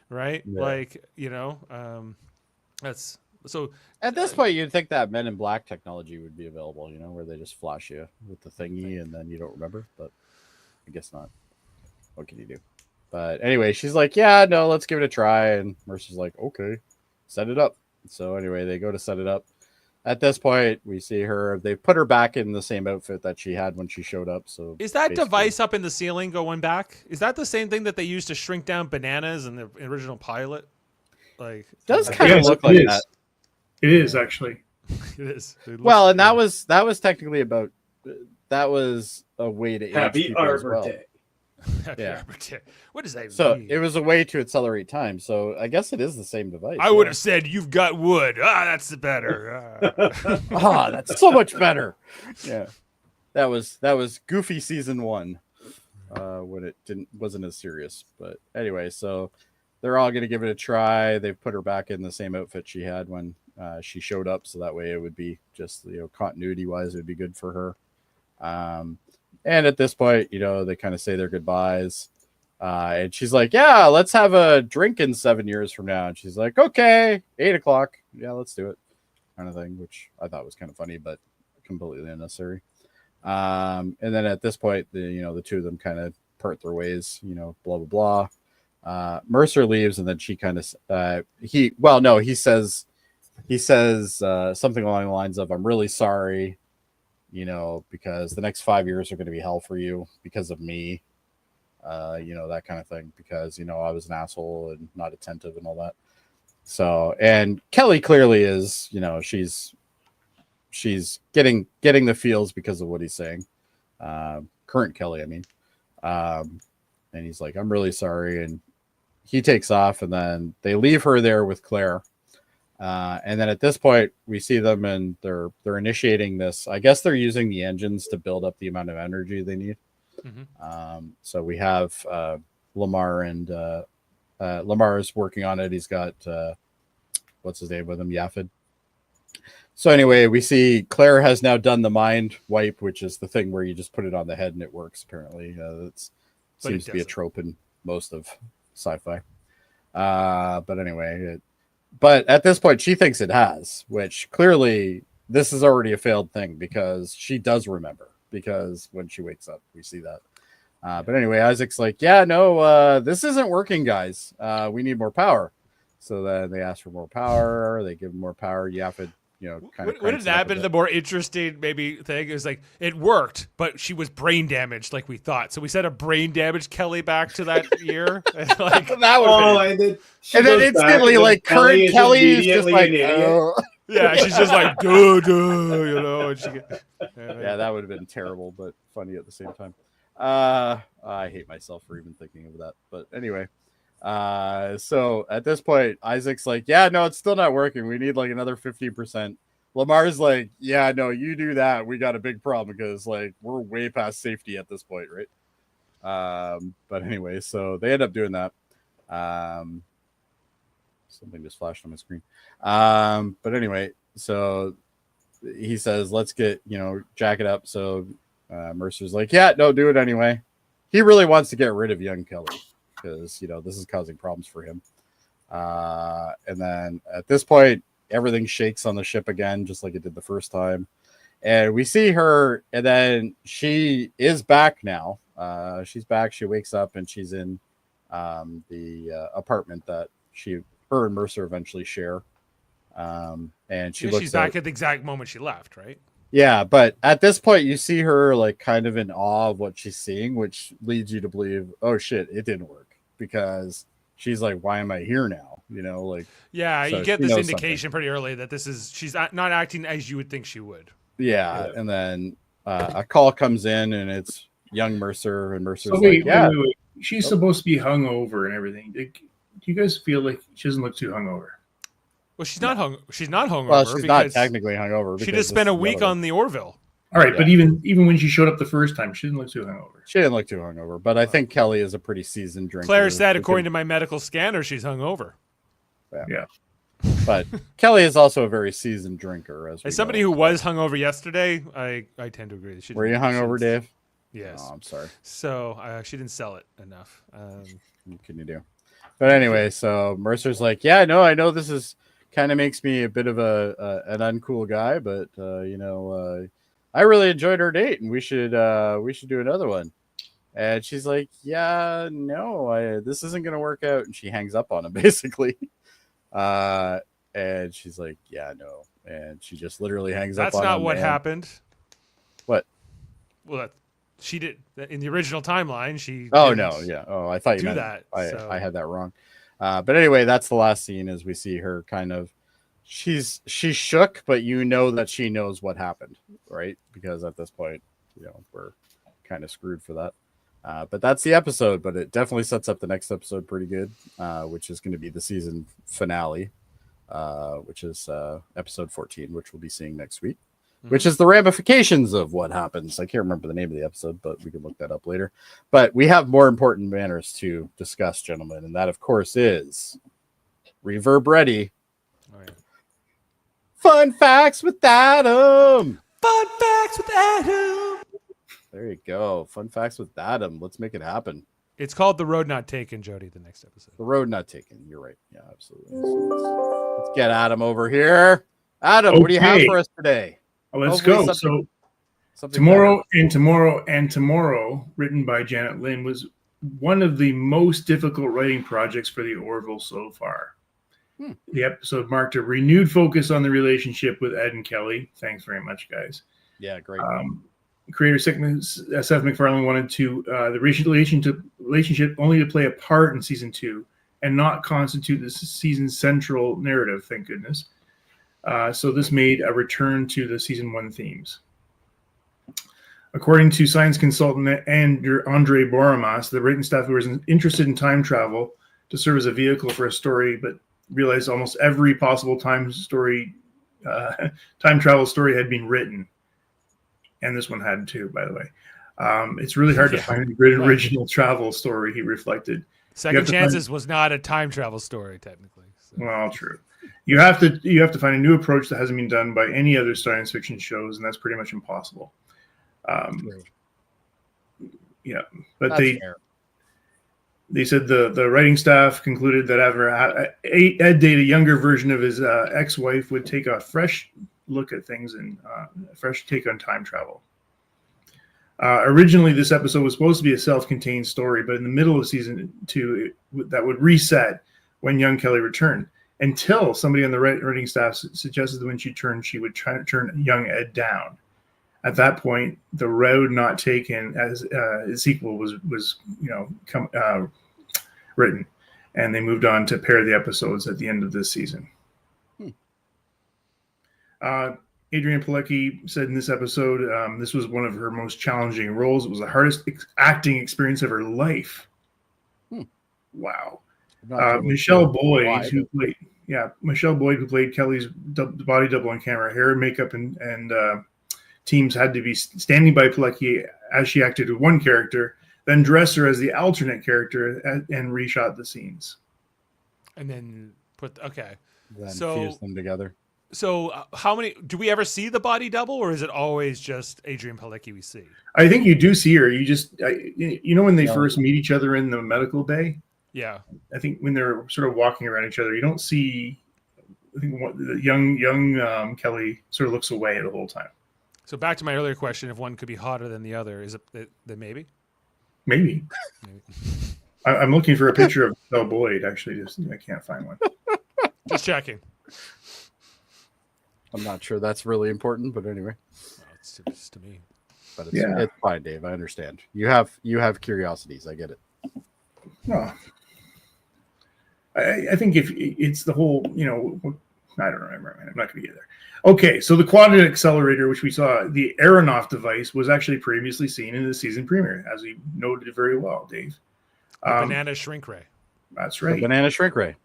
right? Yeah. Like, you know, that's so. At this point, you'd think that Men in Black technology would be available, you know, where they just flash you with the thingy and then you don't remember, but I guess not. What can you do? But anyway, she's like, yeah, no, let's give it a try. And Mercer's like, okay, set it up. So anyway, they go to set it up. At this point, we see her. They put her back in the same outfit that she had when she showed up. So is that device up in the ceiling going back? Is that the same thing that they used to shrink down bananas in the original pilot? Like, does kind of look like that. It is actually. It is. Well, and that was technically about. That was a way to Happy Arbor Day. Yeah. What does that mean? So it was a way to accelerate time. So I guess it is the same device. I would have said, "You've got wood." That's better. That's so much better. Yeah, that was Goofy season 1, when it wasn't as serious. But anyway, so they're all gonna give it a try. They've put her back in the same outfit she had when she showed up, so that way it would be just, you know, continuity wise, it would be good for her. And at this point, you know, they kind of say their goodbyes. And she's like, yeah, let's have a drink in 7 years from now. And she's like, okay, 8:00. Yeah, let's do it. Kind of thing, which I thought was kind of funny, but completely unnecessary. And then at this point, the two of them kind of part their ways, you know, blah, blah, blah. Mercer leaves, and then she kind of, he says something along the lines of, I'm really sorry, you know, because the next 5 years are going to be hell for you because of me, you know, that kind of thing, because, you know, I was an asshole and not attentive and all that. So, and Kelly clearly is, you know, she's getting the feels because of what he's saying. Current Kelly, I mean. And he's like, I'm really sorry. And he takes off, and then they leave her there with Claire. And then at this point, we see them, and they're initiating this. I guess they're using the engines to build up the amount of energy they need. Mm-hmm. So we have Lamar, and Lamar is working on it. He's got what's his name with him, Yafid. So anyway, we see Claire has now done the mind wipe, which is the thing where you just put it on the head and it works. Apparently, that seems to be a trope in most of sci-fi. But anyway. But at this point, she thinks it has, which clearly this is already a failed thing, because she does remember, because when she wakes up, we see that. But anyway, Isaac's like, yeah, no, this isn't working, guys. We need more power. So then they ask for more power. They give them more power. Yafid, you know, kind of. Wouldn't that have been the more interesting maybe thing? It was like, it worked, but she was brain damaged like we thought. So we sent a brain damaged Kelly back to that year. Like, that would and then instantly, like, current Kelly is just like, yeah, she's just like, duh, you know. And yeah, that would have been terrible, but funny at the same time. I hate myself for even thinking of that. But anyway, so at this point, Isaac's like, yeah, no, it's still not working. We need like another 15%. Lamar's like, yeah, no, you do that. We got a big problem, because like we're way past safety at this point, right? But anyway, so they end up doing that. Something just flashed on my screen. But anyway, so he says, let's get, you know, jack it up. So Mercer's like, yeah, no, do it anyway. He really wants to get rid of young Kelly, because, you know, this is causing problems for him. And then at this point, everything shakes on the ship again, just like it did the first time. And we see her, and then she is back now. She's back. She wakes up, and she's in the apartment that her and Mercer eventually share. And she's back at the exact moment she left, right? Yeah, but at this point, you see her like kind of in awe of what she's seeing, which leads you to believe, oh shit, it didn't work, because she's like, why am I here now? You know, like, yeah, so you get this indication pretty early that she's not acting as you would think she would. Yeah. And then a call comes in, and it's young Mercer, and Mercer's wait. Oh. She's supposed to be hungover and everything. Do you guys feel like she doesn't look too hungover? Well, she's not hungover. Well, she's not technically hungover. She just spent a week on the Orville. All right, but even when she showed up the first time, she didn't look too hungover. She didn't look too hungover, but I think Kelly is a pretty seasoned drinker. Claire said, according to my medical scanner, she's hungover. Yeah. But Kelly is also a very seasoned drinker. As somebody who was hungover yesterday, I tend to agree. Were you hungover, Dave? Yes. Oh, I'm sorry. So she didn't sell it enough. What can you do? But anyway, so Mercer's like, yeah, no, I know this is kind of makes me a bit of an uncool guy, but I really enjoyed our date, and we should do another one. And she's like, yeah, no, this isn't gonna work out, and she hangs up on him basically. And she's like, yeah, no, and she just literally hangs up on him. That's not what happened. What? Well, she did in the original timeline. She. Oh no, yeah. Oh, I thought you meant that. I had that wrong. But anyway, that's the last scene as we see her kind of. She's shook, but you know that she knows what happened, right? Because at this point, we're kind of screwed for that. But that's the episode. But it definitely sets up the next episode pretty good, which is going to be the season finale, which is episode 14, which we'll be seeing next week. Which is the ramifications of what happens. I can't remember the name of the episode, but we can look that up later. But we have more important matters to discuss, gentlemen. And that, of course, is Reverb Ready. Oh, yeah. Fun Facts with Adam. Fun Facts with Adam. There you go. Fun Facts with Adam. Let's make it happen. It's called The Road Not Taken, Jody, the next episode. The Road Not Taken. You're right. Yeah, absolutely. Let's get Adam over here. Adam, What do you have for us today? Let's go. So Tomorrow, written by Janet Lynn, was one of the most difficult writing projects for the Orville so far. The episode marked a renewed focus on the relationship with Ed and Kelly. Thanks very much, guys. Yeah, great. Creator Seth MacFarlane wanted the relationship only to play a part in season 2 and not constitute the season's central narrative. Thank goodness. So this made a return to the season 1 themes. According to science consultant Andre Boromas, the writing staff was interested in time travel to serve as a vehicle for a story, but realized almost every possible time travel story had been written. And this one had too, by the way. It's really hard to find a great original travel story, he reflected. Second Chances was not a time travel story, technically. So. Well, true. You have to find a new approach that hasn't been done by any other science fiction shows, and that's pretty much impossible. Yeah, but that's they said the writing staff concluded that after Ed dated a younger version of his ex-wife would take a fresh look at things and a fresh take on time travel. Originally, this episode was supposed to be a self-contained story, but in the middle of season 2, that would reset when young Kelly returned. Until somebody on the writing staff suggested that when she turned, she would try to turn young Ed down. At that point, The Road Not Taken as a sequel was written, and they moved on to pair the episodes at the end of this season. Adrienne Palicki said in this episode, this was one of her most challenging roles. It was the hardest acting experience of her life. Wow. Michelle Boyd, who played Kelly's body double on camera, hair, makeup, and teams had to be standing by Palicki as she acted with one character, then dress her as the alternate character and reshot the scenes. And then then fuse them together. So how many do we ever see the body double, or is it always just Adrienne Palicki we see? I think you do see her. You just when they first meet each other in the medical bay. Yeah, I think when they're sort of walking around each other, you don't see. I think the young Kelly sort of looks away the whole time. So back to my earlier question: if one could be hotter than the other, is it then maybe? Maybe. I'm looking for a picture of Michelle Boyd. Actually, I can't find one. Just checking. I'm not sure that's really important, but anyway, it's to me. But it's fine, Dave. I understand. You have curiosities. I get it. No. I think if it's the whole, I don't remember. I'm not going to get there. Okay, so the quantum accelerator, which we saw, the Aronoff device, was actually previously seen in the season premiere, as we noted very well, Dave. Banana shrink ray. That's right. The banana shrink ray.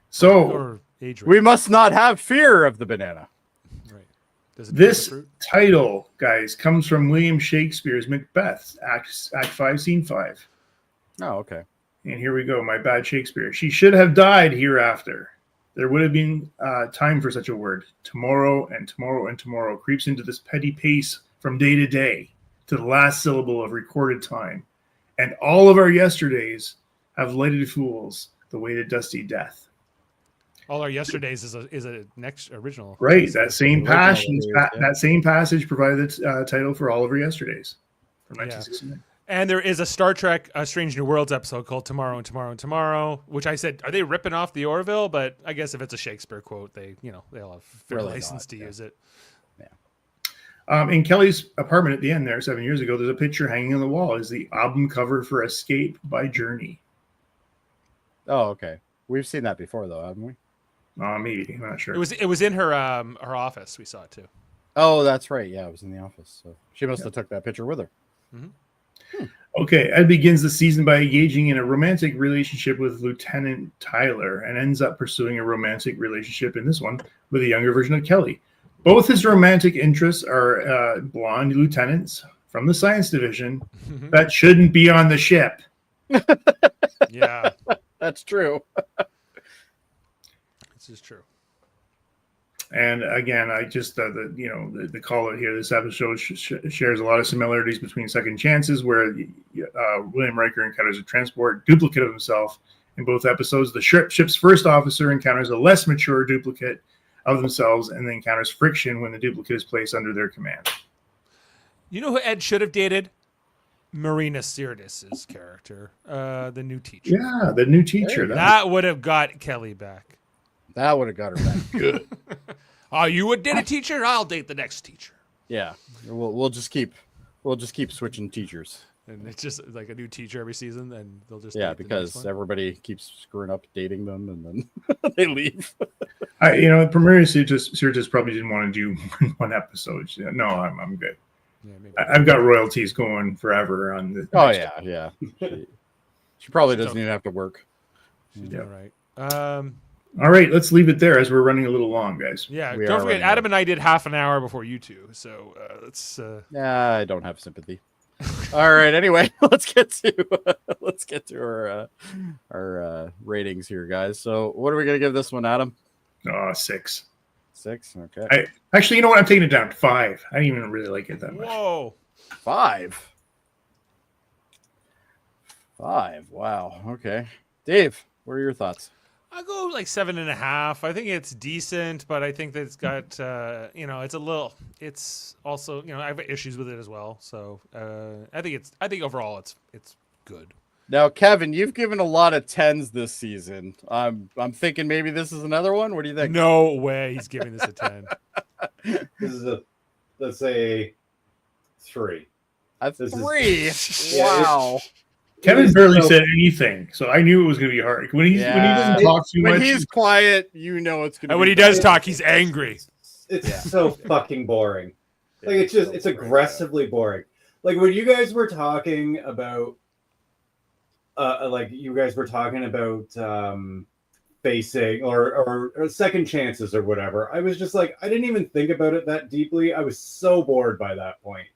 So we must not have fear of the banana. Right. This title, guys, comes from William Shakespeare's Macbeth, Act 5, Scene 5. Oh, okay. And here we go. My bad, Shakespeare. She should have died hereafter. there would have been time for such a word. Tomorrow and tomorrow and tomorrow creeps into this petty pace from day to day to the last syllable of recorded time. And all of our yesterdays have lighted fools the way to dusty death. All our yesterdays is a next original. Right. That same passage provided the title for all of our yesterdays from 1969. And there is a Star Trek Strange New Worlds episode called Tomorrow and Tomorrow and Tomorrow, which I said, are they ripping off the Orville? But I guess if it's a Shakespeare quote, they'll have fair license to use it. Yeah. In Kelly's apartment at the end there 7 years ago, there's a picture hanging on the wall. Is the album cover for Escape by Journey. Oh, okay. We've seen that before, though, haven't we? Maybe. I'm not sure. It was in her office. We saw it too. Oh, that's right. Yeah, it was in the office. So she must have took that picture with her. Mm-hmm. Okay, Ed begins the season by engaging in a romantic relationship with Lieutenant Tyler and ends up pursuing a romantic relationship in this one with a younger version of Kelly. Both his romantic interests are blonde lieutenants from the science division that shouldn't be on the ship. Yeah, that's true. This is true. And again, I just the call out here. This episode shares a lot of similarities between Second Chances, where William Riker encounters a transport duplicate of himself. In both episodes, the ship's first officer encounters a less mature duplicate of themselves, and then encounters friction when the duplicate is placed under their command. You know who Ed should have dated? Marina Sirtis's character, the new teacher. Yeah, the new teacher. That would have got Kelly back. That would have got her back. Good. Oh, you would date a teacher? I'll date the next teacher. Yeah, we'll just keep switching teachers. And it's just like a new teacher every season, and they'll just because everybody keeps screwing up dating them, and then they leave. Marina Sirtis probably didn't want to do one episode. No, I'm good. Yeah, maybe. I've got royalties going forever on this. Oh yeah. She probably doesn't even have to work. She's all right. All right, let's leave it there as we're running a little long, guys. Yeah, don't forget, Adam and I did half an hour before you two, so let's. Yeah, I don't have sympathy. All right, anyway, let's get to our ratings here, guys. So, what are we gonna give this one, Adam? 6. 6. Okay. Actually, you know what? I'm taking it down to 5. I didn't even really like it that much. Whoa, 5. Wow. Okay, Dave, what are your thoughts? I'll go like 7.5. I think it's decent, but I think that it's got, it's also, I have issues with it as well. So I think overall it's good. Now, Kevin, you've given a lot of 10s this season. I'm thinking maybe this is another one. What do you think? No way he's giving this a 10. This is let's say 3. A 3? Wow. Kevin barely said anything, so I knew it was going to be hard. When he doesn't talk too much, when he's quiet, it's going to be. And when he does talk, he's angry. It's so fucking boring. Like it's aggressively boring. Like when you guys were talking about, facing or second chances or whatever. I was just like, I didn't even think about it that deeply. I was so bored by that point.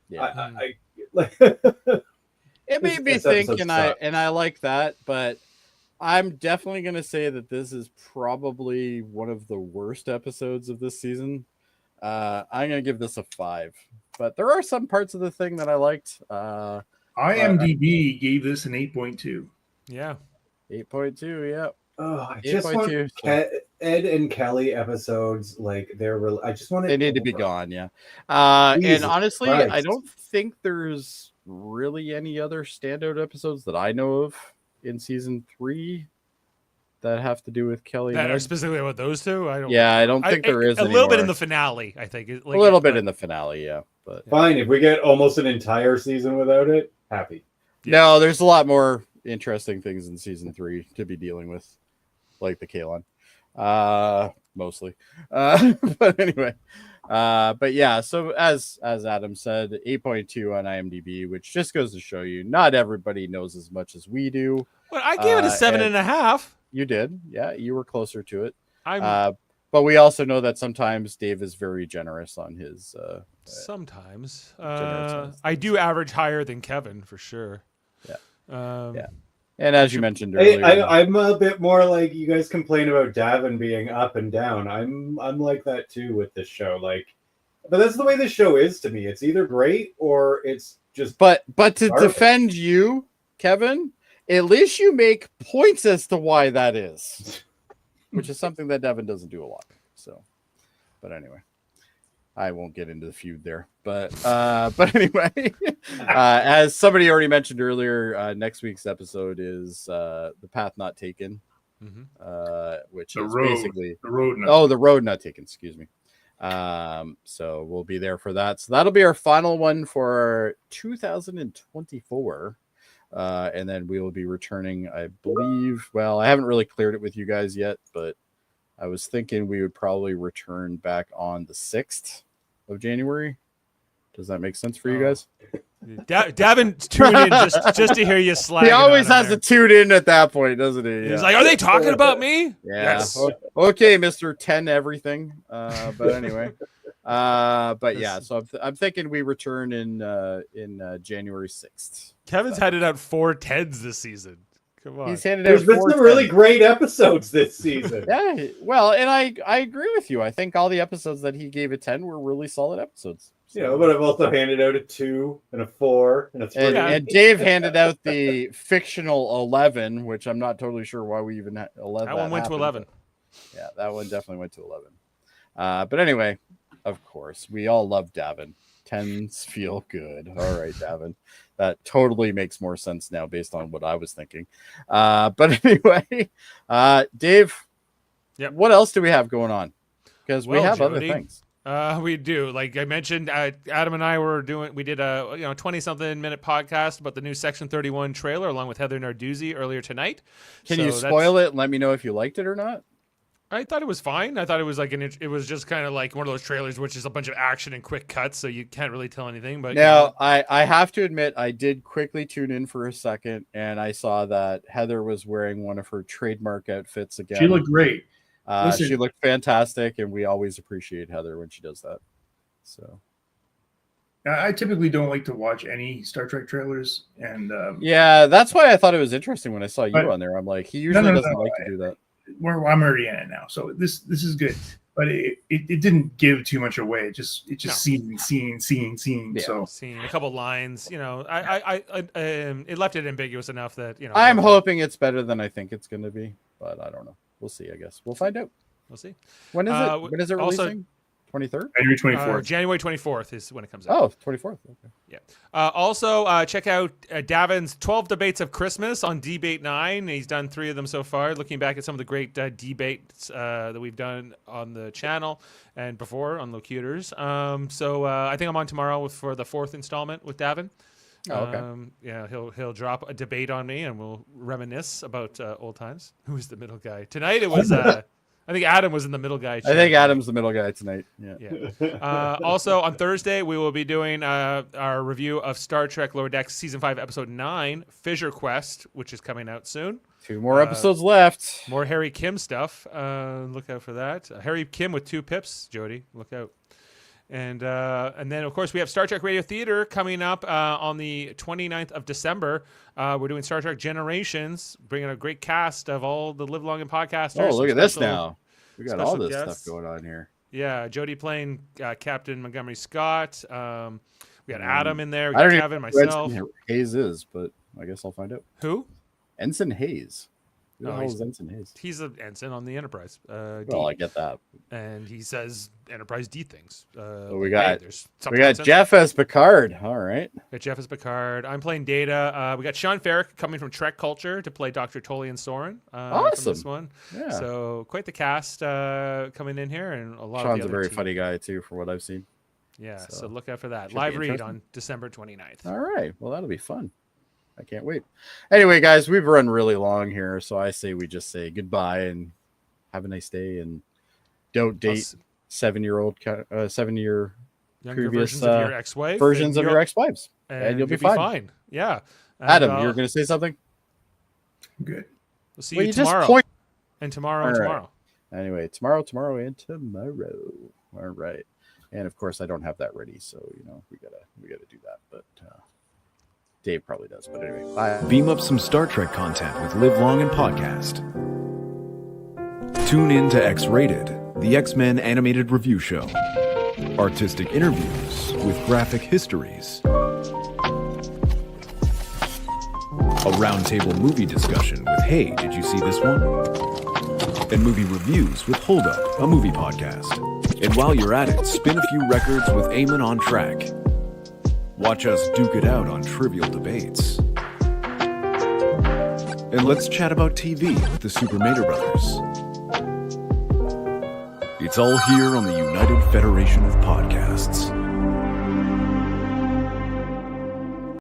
Yeah, I like. It made me think, and I like that, but I'm definitely going to say that this is probably one of the worst episodes of this season. I'm going to give this a 5, but there are some parts of the thing that I liked. IMDb gave this an 8.2. Yeah, 8.2. Yeah. Oh, I just want Ed and Kelly episodes like I just want they need to be gone. Yeah. And honestly, Christ. I don't think there's really any other standout episodes that I know of in season 3 that have to do with Kelly. That are specifically about those two. I don't think there is a little bit in the finale. I think a little bit in the finale. Yeah, but fine if we get almost an entire season without it. Happy. No, there's a lot more interesting things in season 3 to be dealing with, like the Kalon, mostly. But anyway. But yeah, so as Adam said, 8.2 on IMDb, which just goes to show you not everybody knows as much as we do. Well, I gave it a 7.5. You did, yeah, you were closer to it. But we also know that sometimes Dave is very generous on his. Sometimes I do average higher than Kevin for sure. Yeah. And as you mentioned earlier, I'm a bit more like you guys complain about Davin being up and down. I'm like that too with this show. Like, but that's the way this show is to me. It's either great or it's just. but to garbage. defend you, Kevin, at least you make points as to why that is, which is something that Devin doesn't do a lot. So, but anyway, I won't get into the feud there. But anyway, as somebody already mentioned earlier, next week's episode is The Path Not Taken, which is basically the road. The road not taken. Excuse me. So we'll be there for that. So that'll be our final one for 2024. And then we will be returning, I believe. Well, I haven't really cleared it with you guys yet, but I was thinking we would probably return back on the 6th of January. Does that make sense for you guys? Davin's tuning in just to hear you slag. He always has to tune in at that point, doesn't he? He's like, "Are they talking about me?" Yeah. Yes. Okay, Mr. 10 everything. But anyway. But yeah, so I'm thinking we return in January 6th. Kevin's handed out 4 10s this season. Come on. He's handed There's out been 4 some really 10s. great episodes this season. Yeah, well, and I agree with you. I think all the episodes that he gave a 10 were really solid episodes. So, but I've also handed out a 2 and a 4 and a 3. And Dave handed out the fictional 11, which I'm not totally sure why we even 11. That one went to 11. Yeah, that one definitely went to 11. But anyway, of course, we all love Davin. 10s feel good. All right, Davin. That totally makes more sense now based on what I was thinking. But anyway, Dave, what else do we have going on? Because we have Jody, other things. We do. Like I mentioned, Adam and I we did a 20-something minute podcast about the new Section 31 trailer along with Heather Narduzzi earlier tonight. Can you spoil it and let me know if you liked it or not? I thought it was fine. I thought it was like it was just kind of like one of those trailers, which is a bunch of action and quick cuts, so you can't really tell anything. But now, I have to admit, I did quickly tune in for a second, and I saw that Heather was wearing one of her trademark outfits again. She looked great. She looked fantastic, and we always appreciate Heather when she does that. So, I typically don't like to watch any Star Trek trailers, and yeah, that's why I thought it was interesting when I saw you on there. I'm like, he usually doesn't like to do that. I'm already in it now, so this is good. But it didn't give too much away. It just seen. Yeah. So seeing a couple lines, it left it ambiguous enough that I'm hoping it's better than I think it's going to be, but I don't know. We'll see. I guess we'll find out. We'll see. When is it? When is it releasing? 23rd? January 24th. January 24th is when it comes out. Oh, 24th. Okay. Yeah. Also, check out Davin's 12 Debates of Christmas on Debate 9. He's done 3 of them so far, looking back at some of the great debates that we've done on the channel and before on Locutors. I think I'm on tomorrow for the 4th installment with Davin. Oh, okay. Yeah, he'll drop a debate on me and we'll reminisce about old times. Who was the middle guy? Tonight it was... I think Adam was in the middle guy. I think Adam's the middle guy tonight. Yeah. Also, on Thursday, we will be doing our review of Star Trek Lower Decks Season 5, Episode 9, Fissure Quest, which is coming out soon. 2 more episodes left. More Harry Kim stuff. Look out for that. Harry Kim with 2 pips, Jody. Look out. And then, of course, we have Star Trek Radio Theater coming up on the 29th of December. We're doing Star Trek Generations, bringing a great cast of all the Live Long and podcasters. Oh, look at this now. We got all this stuff going on here. Yeah, Jody playing Captain Montgomery Scott. We got Adam in there. We got Kevin, myself. Ensign Hayes is, but I guess I'll find out. Who? Ensign Hayes. Who the hell he's is Ensign Hayes? He's an ensign on the Enterprise. Well, I get that. And he says Enterprise D things. We got Jeff as Picard. All right. We got Jeff as Picard. I'm playing Data. We got Sean Farrick coming from Trek Culture to play Dr. Tolian Soren. Awesome. From this one. Yeah. So quite the cast coming in here, and a lot. Sean's of a very funny guy too, for what I've seen. Yeah. So look out for that live read on December 29th. All right. Well, that'll be fun. I can't wait. Anyway, guys, we've run really long here, so I say we just say goodbye and have a nice day, and don't date 7-year previous versions of your ex-wife, versions of your ex-wives, and you'll be fine. Yeah. And, Adam, you're going to say something? Good. We'll see you tomorrow. And tomorrow and tomorrow. Anyway, tomorrow and tomorrow. All right. And of course, I don't have that ready, so we gotta do that. But Dave probably does, but anyway. Bye. Beam up some Star Trek content with Live Long and Podcast. Tune in to X-Rated, the X-Men animated review show. Artistic interviews with graphic histories. A roundtable movie discussion with Hey, did you see this one? And movie reviews with Hold Up, a movie podcast. And while you're at it, spin a few records with Eamon on Track. Watch us duke it out on trivial debates. And let's chat about TV with the Super Mater Brothers. It's all here on the United Federation of Podcasts.